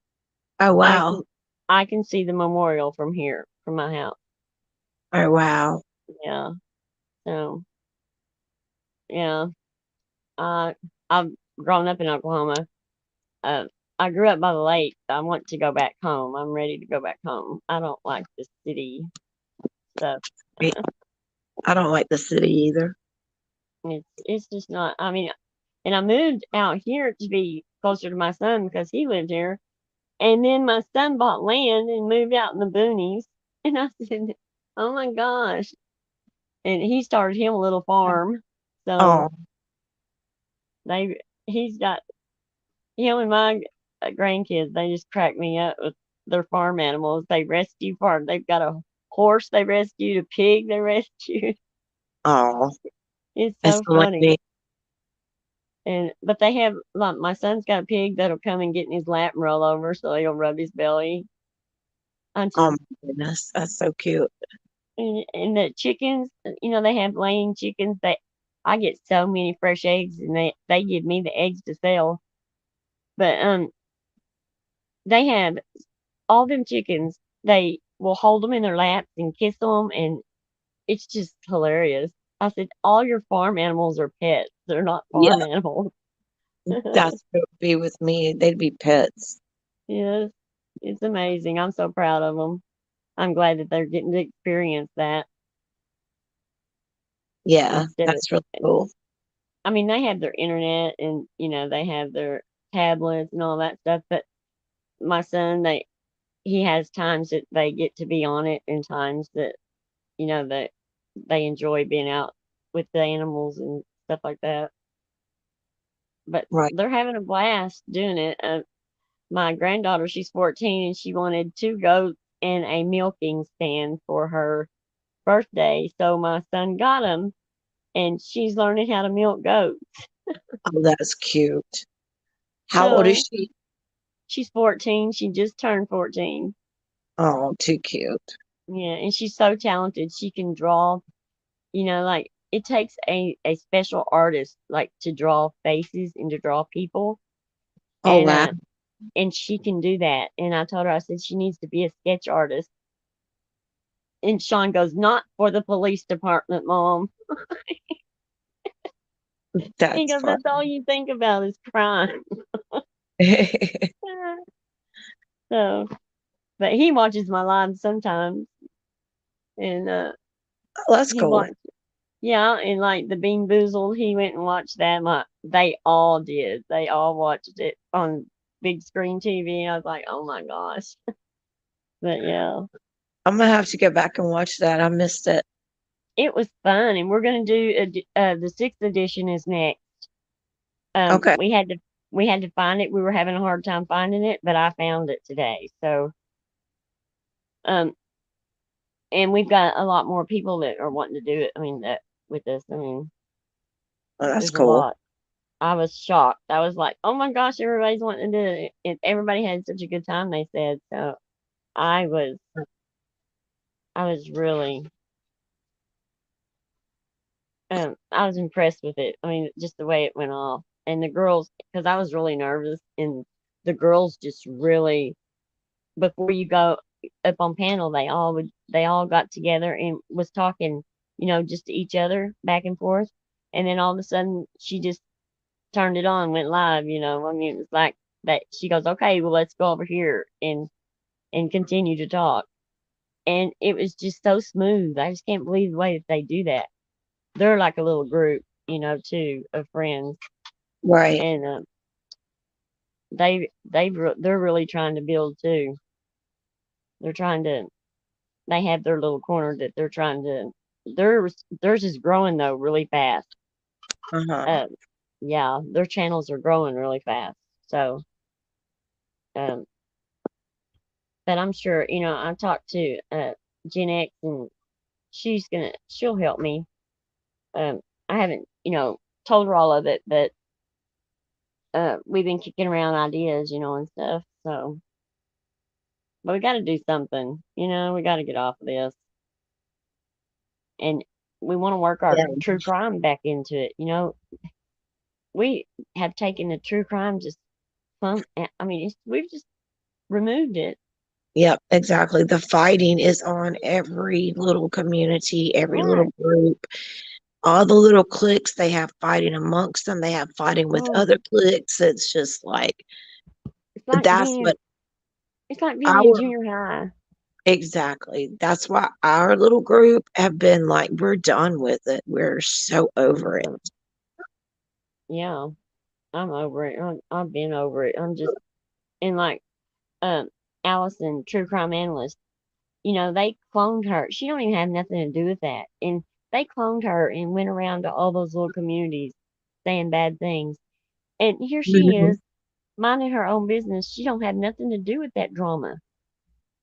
Oh, I wow. can I can see the memorial from here, from my house. Oh, wow. Yeah. So yeah. Uh I've grown up in Oklahoma. Uh I grew up by the lake. I want to go back home. I'm ready to go back home. I don't like the city stuff. I don't like the city either. It's just not. I mean, and I moved out here to be closer to my son because he lived here. And then my son bought land and moved out in the boonies. And I said, "Oh my gosh!" And he started him a little farm. So Oh, he's got him and my grandkids. They just crack me up with their farm animals. They rescue farm. They've got a horse they rescued, a pig they rescued. oh, It's it's so like funny. me. And but they have like my son's got a pig that'll come and get in his lap and roll over so he'll rub his belly. And, Oh my goodness, that's so cute. and the chickens, they have laying chickens that I get so many fresh eggs and they give me the eggs to sell. But they have all them chickens, they will hold them in their laps and kiss them and it's just hilarious. I said, all your farm animals are pets. They're not Yeah, farm animals. that's what it would be with me. They'd be pets. Yes, it's amazing. I'm so proud of them. I'm glad that they're getting to experience that Yeah, instead of, that's really cool. I mean, they have their internet and, they have their tablets and all that stuff, but my son, he has times that they get to be on it and times that, that they enjoy being out with the animals and stuff like that. But Right. they're having a blast doing it. My granddaughter, she's 14 and she wanted two goats and a milking stand for her birthday. So my son got them and she's learning how to milk goats. Oh, that's cute. How old is So she? she's 14. She just turned 14. Oh, too cute. Yeah, and she's so talented. She can draw, like it takes a special artist like to draw faces and to draw people. Oh, And wow. and she can do that. And I told her, I said she needs to be a sketch artist. And Sean goes, "Not for the police department, Mom." He That's goes, fun. "That's all you think about is crime." So, but he watches my lives sometimes, and Oh, that's he cool. watched, yeah, and like the Bean Boozled, he went and watched that. They all did. They all watched it on big screen TV. I was like, oh my gosh. But yeah, I'm gonna have to go back and watch that. I missed it. it was fun, and we're gonna do the sixth edition is next. Okay. We had to find it. We were having a hard time finding it, but I found it today. So um, and we've got a lot more people that are wanting to do it. I mean that with us. I mean, Oh, that's there's a cool. lot. I was shocked. I was like, oh my gosh, everybody's wanting to do it. And everybody had such a good time, they said. So I was I was really I was impressed with it. I mean, just the way it went off. And the girls, because I was really nervous, and the girls just really, before you go up on panel, they all got together and was talking, just to each other back and forth. And then all of a sudden, she just turned it on, went live. I mean, it was like that. She goes, "Okay, well, let's go over here and continue to talk." and it was just so smooth. I just can't believe the way that they do that. They're like a little group, too, of friends, Right. and they're really trying to build too. They're trying to. They have their little corner that they're trying to. Theirs is growing though really fast. Uh-huh. Um, yeah, their channels are growing really fast. So, um, but I'm sure I talked to Gen X, and she'll help me. I haven't told her all of it, but we've been kicking around ideas, and stuff. So, but we got to do something. We got to get off of this, and we want to work our Yeah. true crime back into it. We have taken the true crime just fun. I mean, we've just removed it. Yep, exactly. The fighting is on every little community, every Right. little group, all the little cliques they have fighting amongst them. They have fighting with Oh, other cliques. It's just like it's like that's being what it's like being in our junior high. exactly. That's why our little group have been like, we're done with it. We're so over it. Mhm. Yeah, I'm over it. I've been over it. I'm just and like um Allison, true crime analyst. They cloned her. She don't even have nothing to do with that. And they cloned her and went around to all those little communities saying bad things. And here she Mhm. is, minding her own business. She don't have nothing to do with that drama.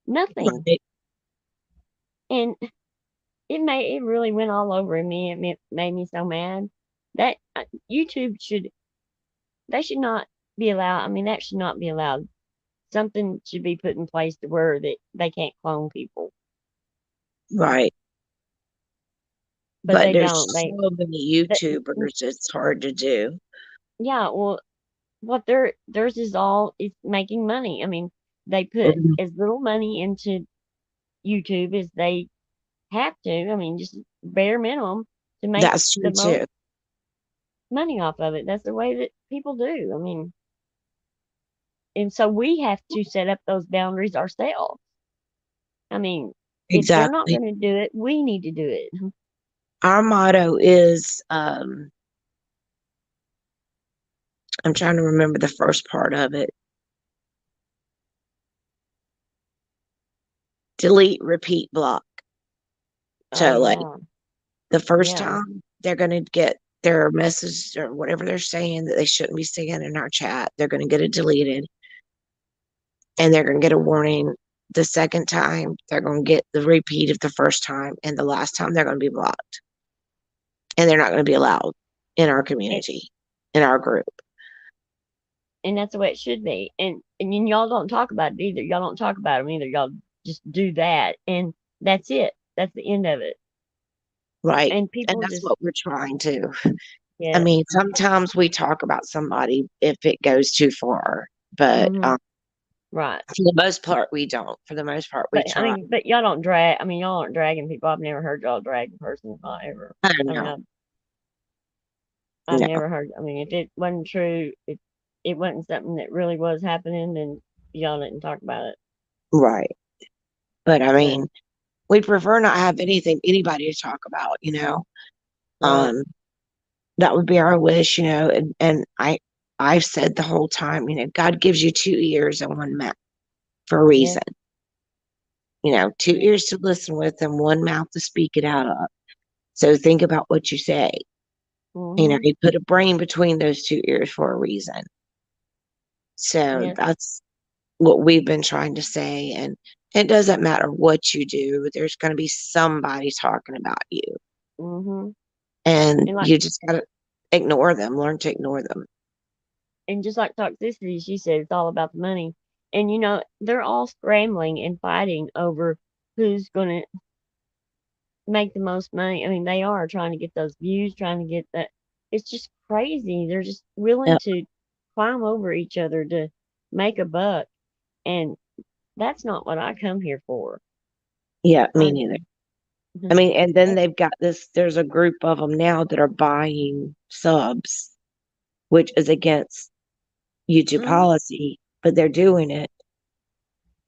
Nothing. Right. And it really went all over me. Made me so mad that YouTube they should not be allowed. I mean, that should not be allowed. Something should be put in place to where they can't clone people, Right. but But they there's don't. so many That, YouTubers, it's hard to do. yeah. Well, what theirs is all is making money. I mean, they put Mhm. as little money into YouTube as they have to. I mean, just bare minimum to make That's true the most too. money off of it. That's the way that people do. I mean, and so we have to set up those boundaries ourselves. I mean, if they're not Exactly. going to do it, we need to do it. Our motto is I'm trying to remember the first part of it. Delete, repeat, block. Oh So like yeah, the first yeah. time they're gonna get their message or whatever they're saying that they shouldn't be saying in our chat, they're gonna get it deleted and they're gonna get a warning. The second time they're gonna get the repeat of the first time, and the last time they're gonna be blocked. And they're not gonna be allowed in our And, community, in our group. and that's the way it should be. And then y'all don't talk about it either. Y'all don't talk about them either. Y'all just do that, and that's it. That's the end of it. Right. And And people that's just what we're trying to. I yes. mean, sometimes we talk about somebody if it goes too far, but Hmm. Right. for the most part, we don't. For the most part, we But I try. mean, but y'all don't drag. I mean, y'all aren't dragging people. I've never heard y'all drag a person. Not ever. I don't I mean, know. I've No, never heard. I mean, if it wasn't true, if it wasn't something that really was happening, then y'all didn't talk about it. right. But I But mean, we prefer not have anybody to talk about, you know. right, Um, that would be our wish, you know, and I've said the whole time, you know, God gives you two ears and one mouth for a yes, reason. You know, two yes, ears to listen with and one mouth to speak it out of. So think about what you say. You know, mm-hmm, you put a brain between those two ears for a reason. So yes, that's what we've been trying to say. And it doesn't matter what you do, there's going to be somebody talking about you. mm-hmm, And and like, you just got to ignore them, learn to ignore them. and just like toxicity, she said it's all about the money, and they're all scrambling and fighting over who's gonna make the most money. I mean, they are trying to get those views, trying to get that. It's just crazy. They're just willing Yeah, to climb over each other to make a buck, and that's not what I come here for. yeah, me I neither. I mean, and then that, they've got this, there's a group of them now that are buying subs, which is against YouTube mhm, policy, but they're doing it.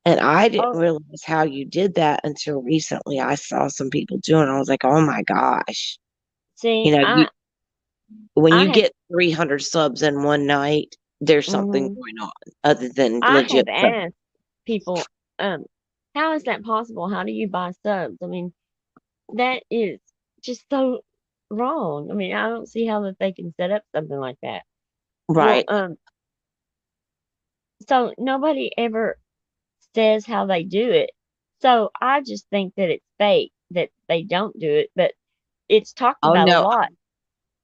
And I didn't Oh, realize how you did that until recently. I saw some people doing it. I was like, oh my gosh. see, You know, you, when I you have, get 300 subs in one night, there's something mhm, going on other than I legit have sub. asked people, how is that possible? How do you buy subs? I mean, that is just so wrong. I mean, I don't see how that they can set up something like that. Well, Right. so nobody ever says how they do it. So I just think that it's fake that they don't do it, but it's talked Oh about a no, lot.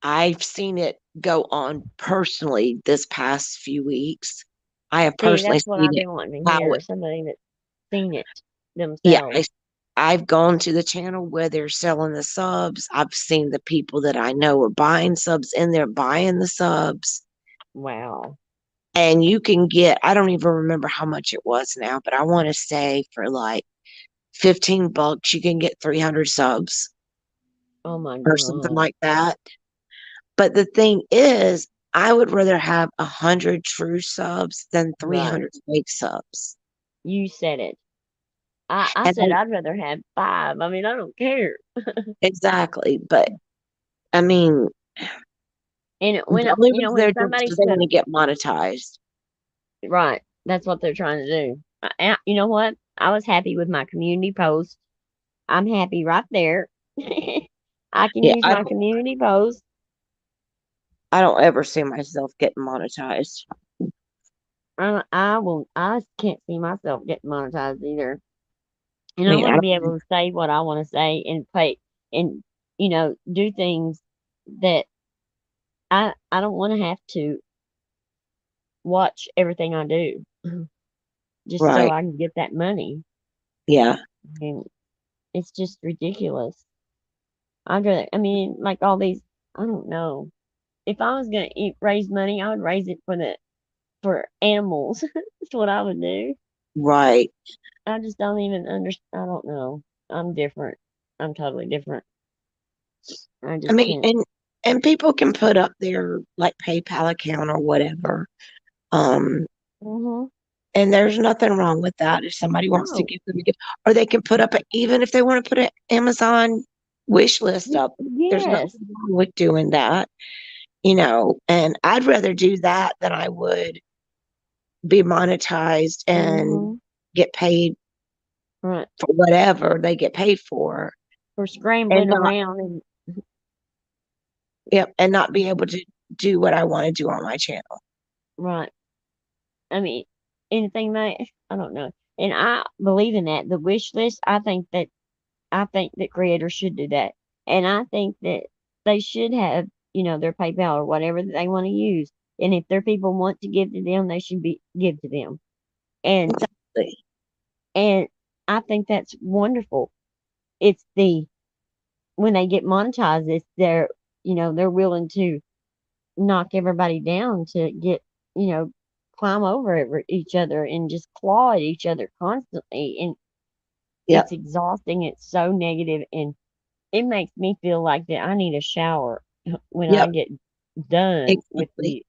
I've seen it go on personally this past few weeks. I have See, personally that's what seen I've it. been wanting to How hear. Somebody that's seen it Yeah, themselves. I've gone to the channel where they're selling the subs. I've seen the people that I know are buying subs and they're buying the subs. Wow. And you can get, I don't even remember how much it was now, but I want to say for like $15, you can get 300 subs Oh my or something God. like that. But the thing is, I would rather have 100 true subs than Right. 300 fake subs. You said it. I And said I'd rather have five. I mean, I don't care. exactly. But I mean, And the when, only you know, reason when they're doing it is somebody because they says, want to get monetized. right, that's what they're trying to do. You know what? I was happy with my community post. I'm happy right there. I can Yeah, use my community post. I don't ever see myself getting monetized. I can't see myself getting monetized either. And I I mean, want I to don't, be able to say what I want to say and play and, do things that I don't want to have to watch everything I do just so right. I can get that money. Yeah, And it's just ridiculous. I mean, like all these, I don't know. If I was gonna raise money, I would raise it for animals. That's what I would do. right. I just don't even understand. I don't know. I'm different. I'm totally different. I I just mean, can't. and people can put up their like PayPal account or whatever. Um, Hmm. and there's nothing wrong with that if somebody wants to No. give them a gift, or they can put up even if they want to put an Amazon wish list up. There's nothing Yes. wrong with doing that, you know. And I'd rather do that than I would be monetized and Hmm. get paid Right. for whatever they get paid for, For and scrambling not around and yep, and not be able to do what I want to do on my channel. right. I mean, anything that I don't know. And I believe in that. The wish list. I think that creators should do that. And I think that they should have, their PayPal or whatever that they want to use. And if their people want to give to them, they should be give to them. And Exactly. and I think that's wonderful. It's the when they get monetized, it's they're willing to knock everybody down to get, climb over each other and just claw at each other constantly. And Yep. it's exhausting. It's so negative, and it makes me feel like that I need a shower when I Yep. get done with Exactly.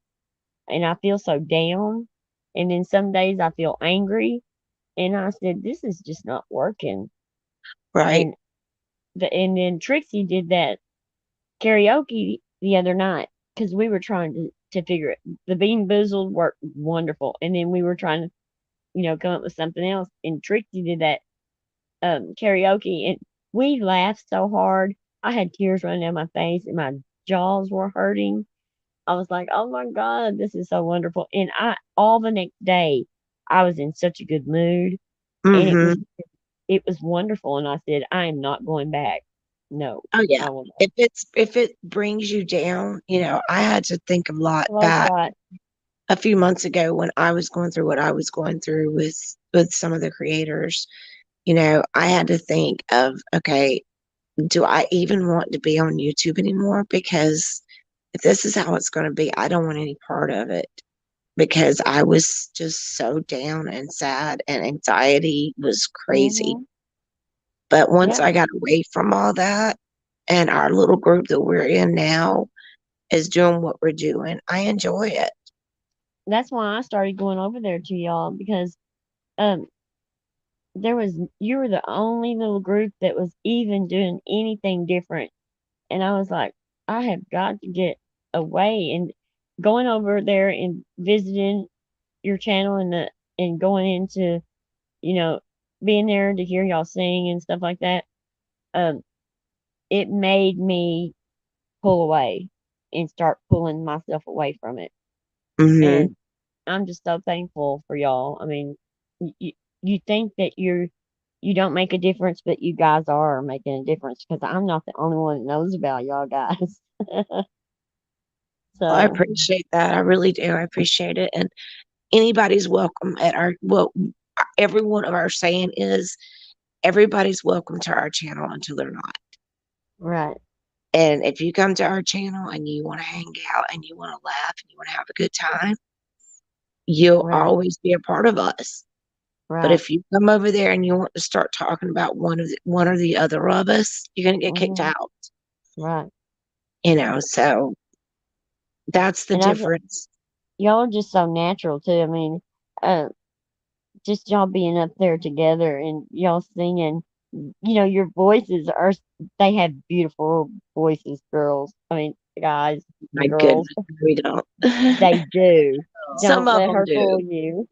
and I feel so down. And then some days I feel angry, and I said, "This is just not working." Right. And and then Trixie did that karaoke the other night because we were trying to figure it. The Bean Boozled worked wonderful, and then we were trying to come up with something else. And Trixie did that karaoke, and we laughed so hard. I had tears running down my face, and my jaws were hurting. I was like, "Oh my God, this is so wonderful!" And I all the next day, I was in such a good mood, and it was Mm-hmm. it was wonderful. And I said, "I am not going back. No, Oh yeah. I will not." If it brings you down, you know, I had to think a lot Hello, back Scott. a few months ago when I was going through what I was going through with some of the creators. You know, I had to think of, okay, do I even want to be on YouTube anymore? Because if this is how it's going to be, I don't want any part of it because I was just so down and sad and anxiety was crazy. Mm-hmm. But once Yeah, I got away from all that and our little group that we're in now is doing what we're doing, I enjoy it. that's why I started going over there to y'all because um you were the only little group that was even doing anything different. And I was like, I have got to get away, and going over there and visiting your channel and going into, you know, being there to hear y'all sing and stuff like that. Um, it made me pull away and start pulling myself away from it. Hmm. And I'm just so thankful for y'all. I mean, you think that you don't make a difference, but you guys are making a difference because I'm not the only one that knows about y'all guys. I So, appreciate that. I really do. I appreciate it. And anybody's welcome at our, well, every one of our saying is everybody's welcome to our channel until they're not. right, And if you come to our channel and you want to hang out and you want to laugh and you want to have a good time, you'll right, always be a part of us. But right. if you come over there and you want to start talking about one or the other of us, you're going to get kicked Hmm. out. Right. So that's the And difference. y'all are just so natural too. I mean, uh, just y'all being up there together and y'all singing, your voices they have beautiful voices, girls. I mean, guys, My girls, goodness, we don't. they do. Some Don't of let them her fool do. you.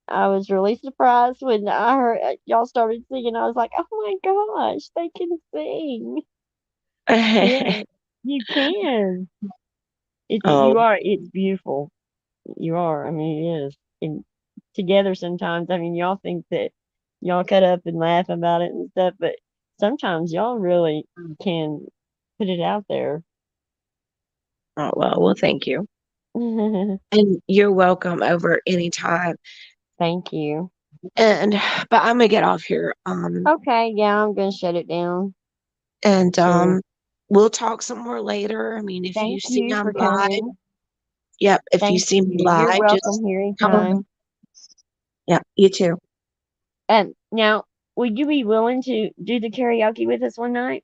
I was really surprised when I heard y'all started singing. I was like, oh my gosh, they can sing. Yeah, you can. Oh, It's beautiful. You are. I mean, it is. And together sometimes, I mean, y'all think that y'all cut up and laugh about it and stuff, but sometimes y'all really can put it out there. oh well, thank you. And you're welcome over anytime. Thank you. And but I'm gonna get off here. Okay, yeah, I'm gonna shut it down. And So we'll talk some more later. I mean, if you thank see you I'm for live, coming. yep, if you Thank see me you. You're live, just welcome here come on. anytime. Yeah, you too. Now, would you be willing to do the karaoke with us one night?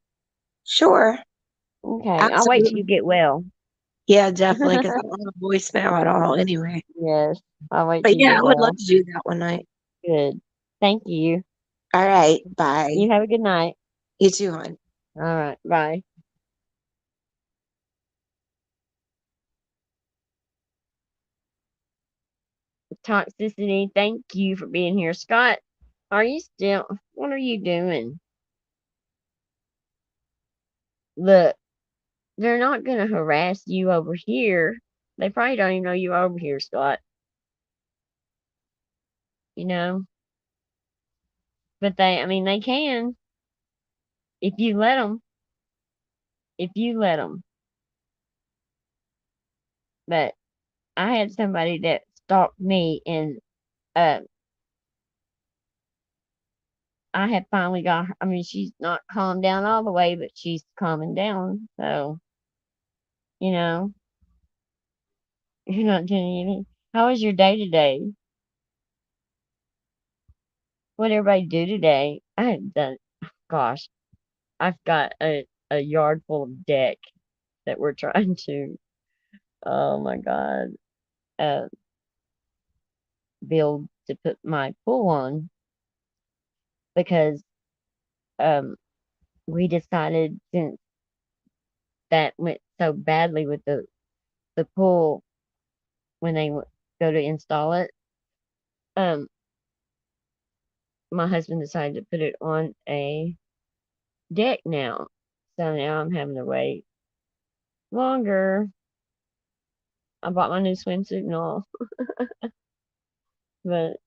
Sure. Okay, I'll wait till Absolutely. you get well. Yeah, definitely, because I don't have a voicemail at all anyway. Yes, I'll wait But till you yeah, get I would love well. to do that one night. Good. Thank you. All right. Bye. You have a good night. You too, hon. All right. Bye. Toxicity. Thank you for being here. Scott, what are you doing? Look, they're not going to harass you over here. They probably don't even know you over here, Scott. You know, but I mean, they can if you let them. If you let them. But I had somebody that stalked me, and uh, I have finally got her. I mean, she's not calmed down all the way, but she's calming down. So, you know, you're not doing anything. How was your day today? What everybody do today? I have done, gosh, I've got a yard full of deck that we're trying to, oh my God, uh, build to put my pool on because um, we decided since that went so badly with the pool when they go to install it, um, my husband decided to put it on a deck now. So now I'm having to wait longer. I bought my new swimsuit and all, but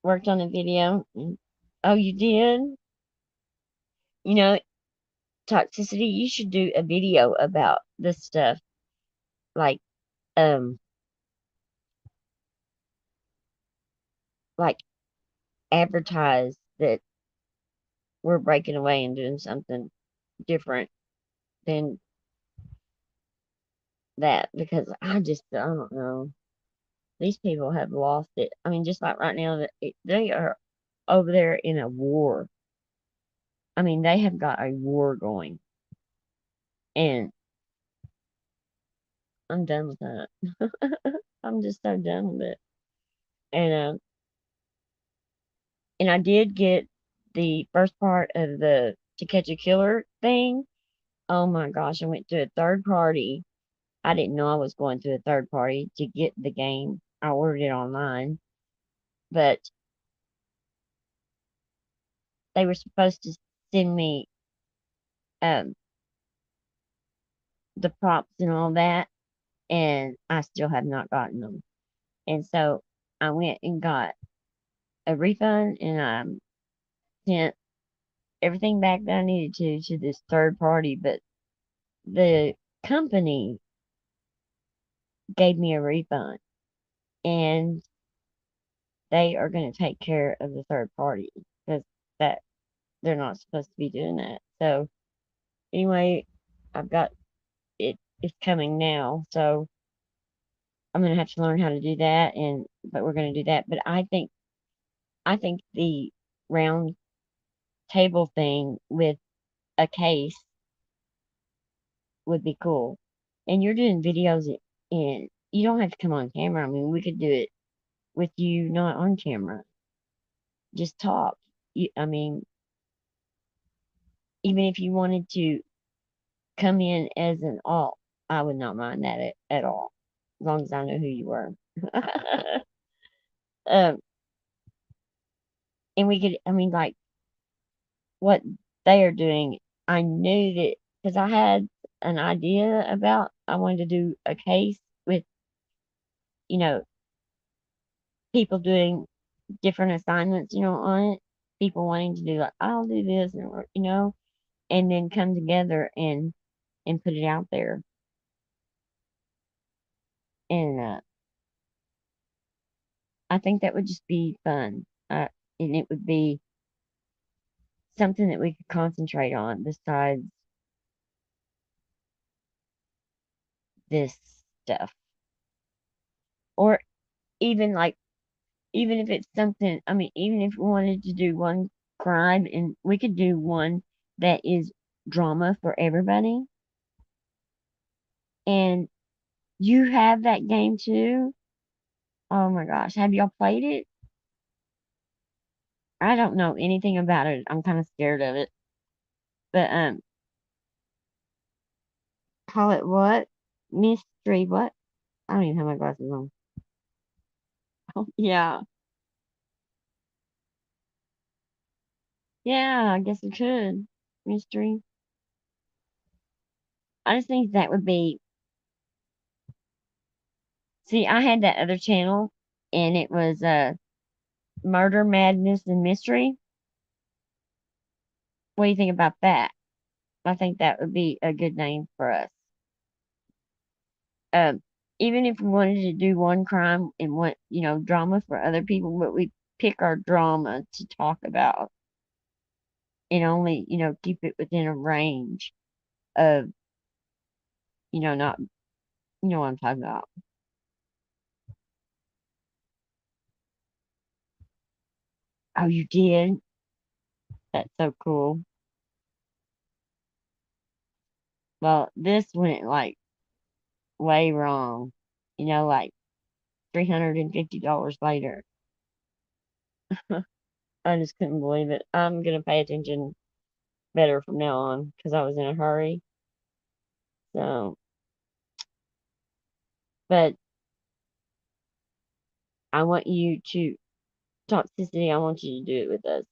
worked on a video. Oh, you did? You know, toxicity, you should do a video about this stuff. Like, um, like advertise that we're breaking away and doing something different than that because I don't know. These people have lost it. I mean, just like right now, they are over there in a war. I mean, they have got a war going, and I'm done with that. I'm just so done with it. And and I did get the first part of the To Catch a Killer thing. Oh my gosh, I went to a third party. I didn't know I was going to a third party to get the game. I ordered it online, but they were supposed to send me um the props and all that, and I still have not gotten them. And so I went and got a refund, and I sent everything back that I needed to this third party, but the company gave me a refund, and they are going to take care of the third party because that they're not supposed to be doing that. So anyway, I've got it. It's coming now, so I'm going to have to learn how to do that, and but we're going to do that. But I think the round table thing with a case would be cool. And you're doing videos and you don't have to come on camera. I mean, we could do it with you not on camera. Just talk. I mean, even if you wanted to come in as an alt, I would not mind that at all, as long as I know who you were. um, and we could, I mean, like what they are doing. I knew that because I had an idea about I wanted to do a case with you know people doing different assignments, on it. People wanting to do like, I'll do this, and then come together and put it out there. And I think that would just be fun. And it would be something that we could concentrate on besides this stuff. Or even like, even if it's something, I mean, even if we wanted to do one crime and we could do one that is drama for everybody. And you have that game too. Oh my gosh. Have y'all played it? I don't know anything about it. I'm kind of scared of it. But call it what? Mystery what? I don't even have my glasses on. Oh, yeah. Yeah, I guess it could. Mystery. I just think that would be. See, I had that other channel and it was Murder, Madness, and Mystery. What do you think about that? I think that would be a good name for us. Um, Even if we wanted to do one crime and one, drama for other people, but we pick our drama to talk about and only, keep it within a range of, not, what I'm talking about. Oh, you did? That's so cool. Well, this went like way wrong, like $350 later. I just couldn't believe it. I'm gonna pay attention better from now on because I was in a hurry. So, but I want you to toxicity. I want you to do it with us.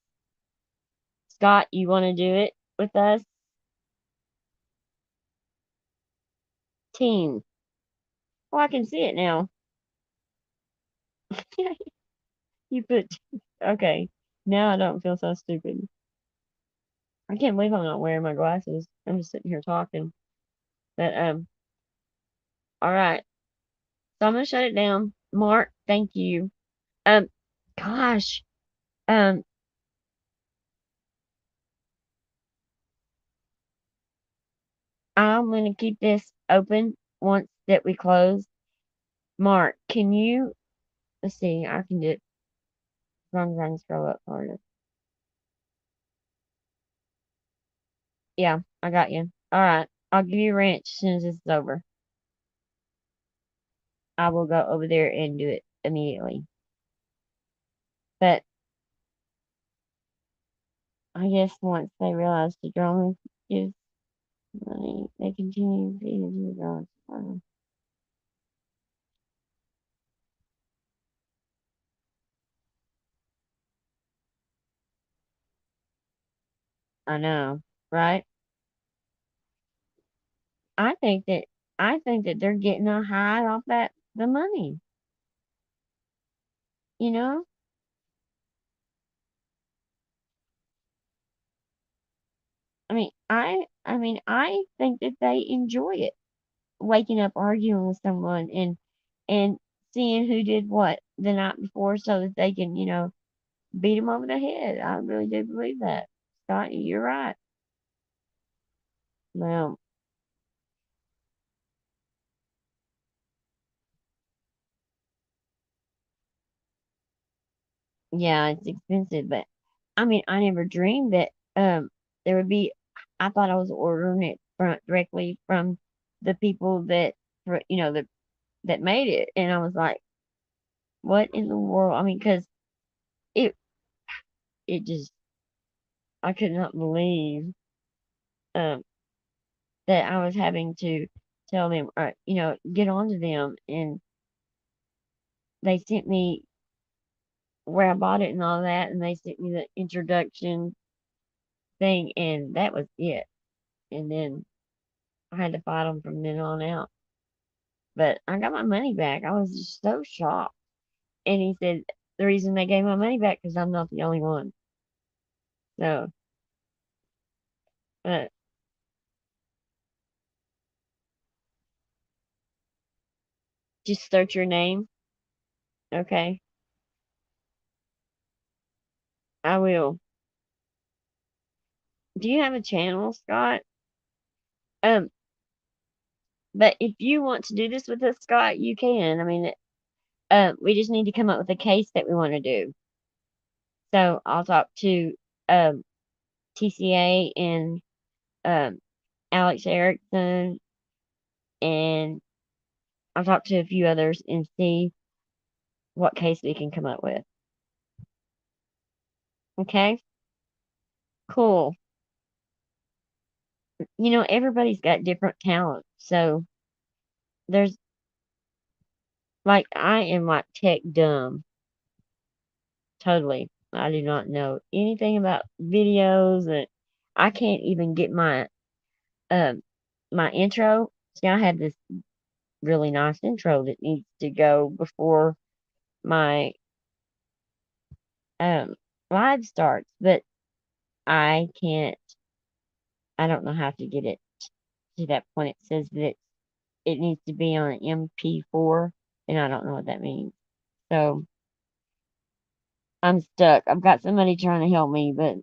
Scott, you want to do it with us? Team. Oh, I can see it now. You put, okay. Now I don't feel so stupid. I can't believe I'm not wearing my glasses. I'm just sitting here talking. But, all right. So I'm gonna shut it down. Mark, thank you. Um, gosh. Um, I'm gonna keep this open once that we close. Mark, can you, let's see, I can do it as long as I can scroll up harder. Yeah, I got you. All right. I'll give you a wrench as soon as this is over. I will go over there and do it immediately. But I guess once they realize the drama gives money, they continue feeding the drama. I know, right? I think that I think that they're getting a high off that the money. You know, I think that they enjoy it, waking up arguing with someone and seeing who did what the night before, so that they can beat them over the head. I really do believe that, Scott. You're right. Well, yeah, it's expensive, but I never dreamed that there would be. I thought I was ordering it directly from the people that made it, and I was like, "What in the world?" Because it it just I could not believe um that I was having to tell them, get on to them, and they sent me where I bought it and all that, and they sent me the introduction thing, and that was it. And then I had to fight them from then on out. But I got my money back. I was just so shocked. And he said the reason they gave my money back because I'm not the only one. So, uh, just search your name. Okay, I will. Do you have a channel, Scott? Um, but if you want to do this with us, Scott, you can. We just need to come up with a case that we want to do. So I'll talk to um TCA and um Alex Erickson, and I'll talk to a few others and see what case we can come up with. Okay, cool. Everybody's got different talents. So there's like I am like tech dumb, totally. I do not know anything about videos, and I can't even get um my intro. See, I have this really nice intro that needs to go before my um live starts, but I can't. I don't know how to get it to that point. It says that it needs to be on an MP4, and I don't know what that means. So I'm stuck. I've got somebody trying to help me, but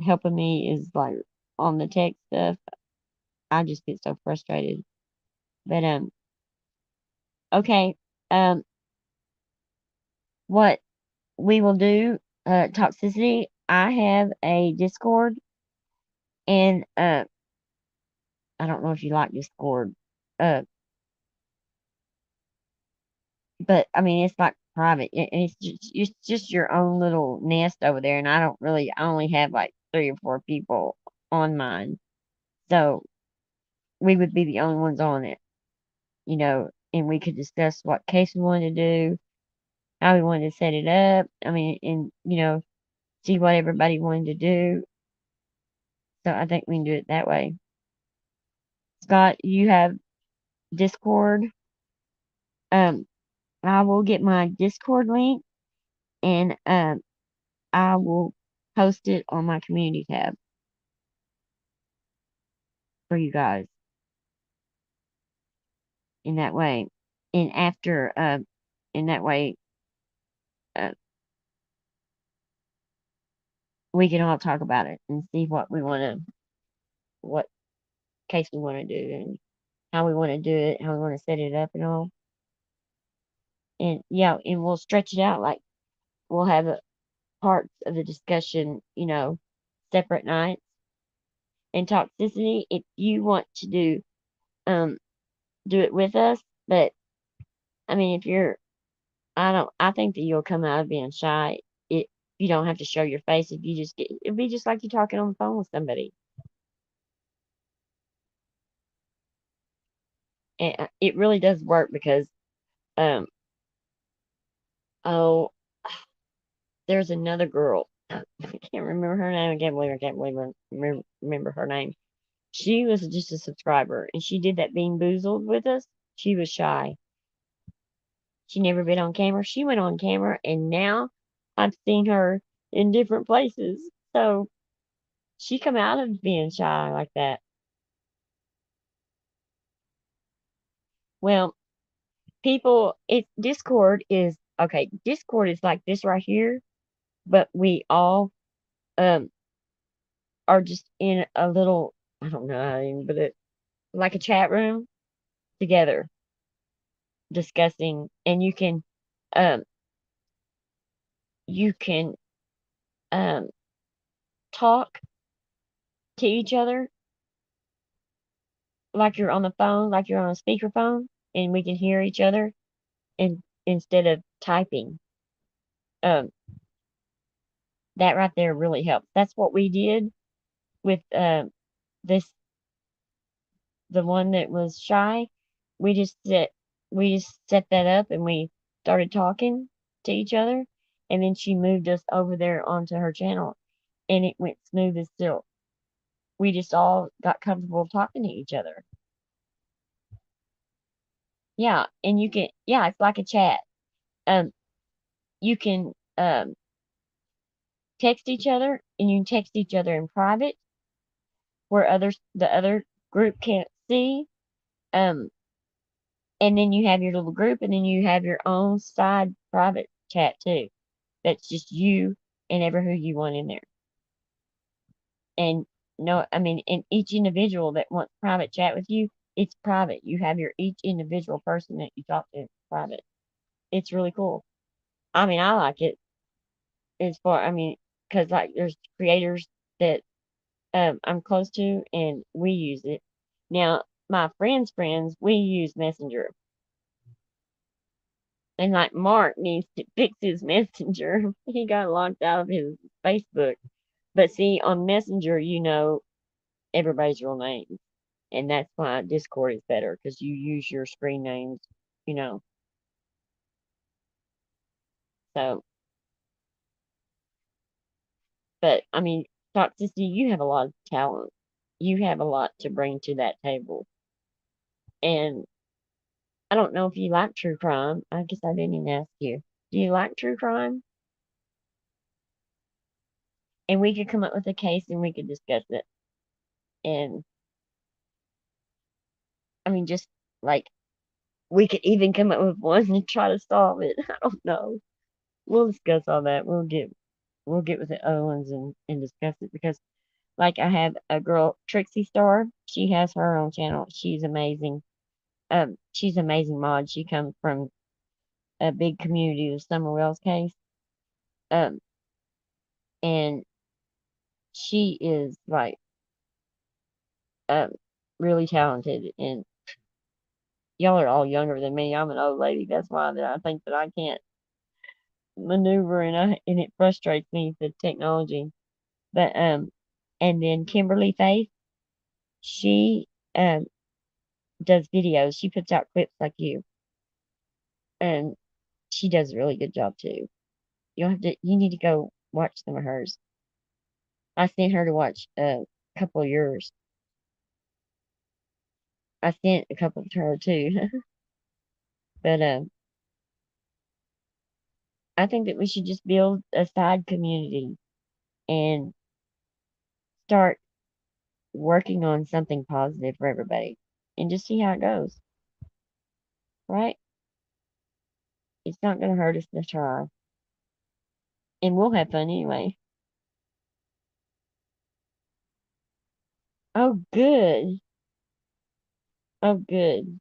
helping me is like on the tech stuff. I just get so frustrated. But okay. Um, what we will do, toxicity. I have a Discord, and I don't know if you like Discord, uh, but it's like private. It's just your own little nest over there, and I only have like 3 or 4 people on mine, so we would be the only ones on it, and we could discuss what case we wanted to do, how we wanted to set it up. And see what everybody wanted to do. So I think we can do it that way. Scott, you have Discord. Um, I will get my Discord link, and I will post it on my community tab for you guys in that way. And after, in that way, uh, we can all talk about it and see what case we want to do, and how we want to do it, how we want to set it up and all. And yeah, and we'll stretch it out. Like we'll have parts of the discussion, separate nights. And toxicity, if you want to um do it with us, but I mean, if you're, I think that you'll come out of being shy. You don't have to show your face if you just get, it'd be just like you talking on the phone with somebody. And it really does work because, um, oh, there's another girl. I can't remember her name. I can't believe I remember her name. She was just a subscriber and she did that Bean Boozled with us. She was shy. She never been on camera. She went on camera and now I've seen her in different places. So she come out of being shy like that. Well, people, it's Discord is okay. Discord is like this right here, but we all um are just in a little, I don't know, but it like a chat room together discussing, and um you can um talk to each other like you're on the phone, like you're on a speakerphone, and we can hear each other and instead of typing. Um, that right there really helps. That's what we did with this the one that was shy. We just set we just set that up and we started talking to each other, and then she moved us over there onto her channel, and it went smooth as silk. We just all got comfortable talking to each other. Yeah, and you can, yeah, it's like a chat. Um, you can text each other, and you can text each other in private where the other group can't see. Um, and then you have your little group, and then you have your own side private chat too. That's just you and ever who you want in there. And no, I mean, and each individual that wants private chat with you, it's private. You have your each individual person that you talk to private. It's really cool. I mean, I like it as far. I mean, because like there's creators that I'm close to, and we use it. Now, my friends, we use Messenger, and like Mark needs to fix his Messenger. He got locked out of his Facebook. But see, on Messenger, you know everybody's real names, and that's why Discord is better because you use your screen names, you know. So, but I mean, Toxicity, you have a lot of talent. You have a lot to bring to that table, and I don't know if you like true crime. I guess I didn't even ask you. Do you like true crime? And we could come up with a case and we could discuss it. And I mean, just like we could even come up with one and try to solve it. I don't know. We'll discuss all that. We'll get with the other ones and discuss it because like I have a girl, Trixie Star. She has her own channel. She's amazing. She's an amazing mod. She comes from a big community, the Summer Wells case. Um, and she is like um really talented, and y'all are all younger than me. I'm an old lady. That's why that I think that I can't maneuver, and it frustrates me the technology. But and then Kimberly Faith, she um does videos. She puts out clips like you, and she does a really good job too. You need to go watch some of hers. I sent her to watch a couple of yours. I sent a couple to her too. But I think that we should just build a side community and start working on something positive for everybody and just see how it goes. Right? It's not going to hurt us to try. And we'll have fun anyway. Oh, good. Oh, good.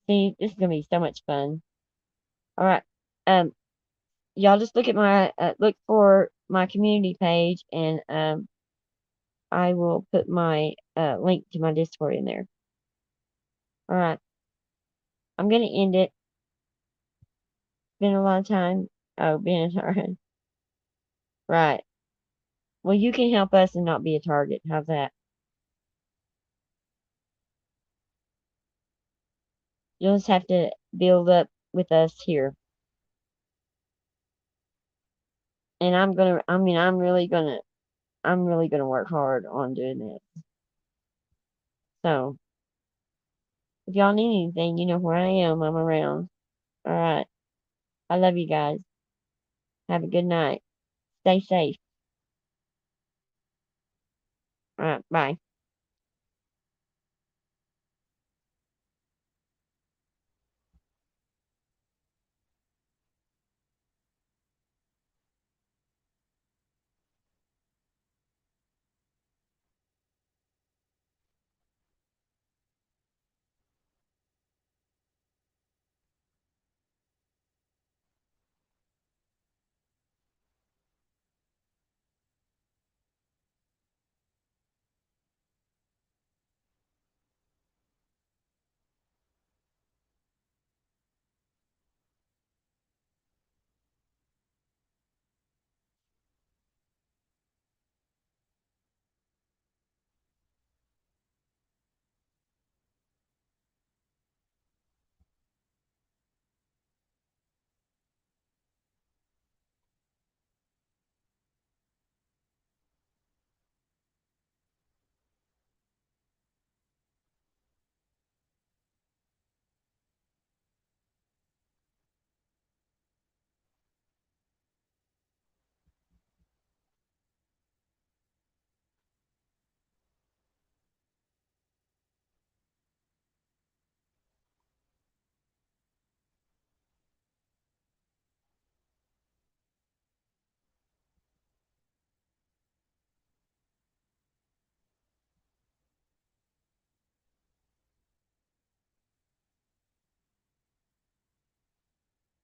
See, this is going to be so much fun. All right. Um, y'all just look at my, look for my community page, and I will put my link to my Discord in there. All right. I'm gonna end it. Been a long time. Oh, been alright. Right. Well, you can help us and not be a target. How's that? You'll just have to build up with us here. And I'm really gonna work hard on doing that. So, if y'all need anything, you know where I am. I'm around. All right. I love you guys. Have a good night. Stay safe. All right. Bye.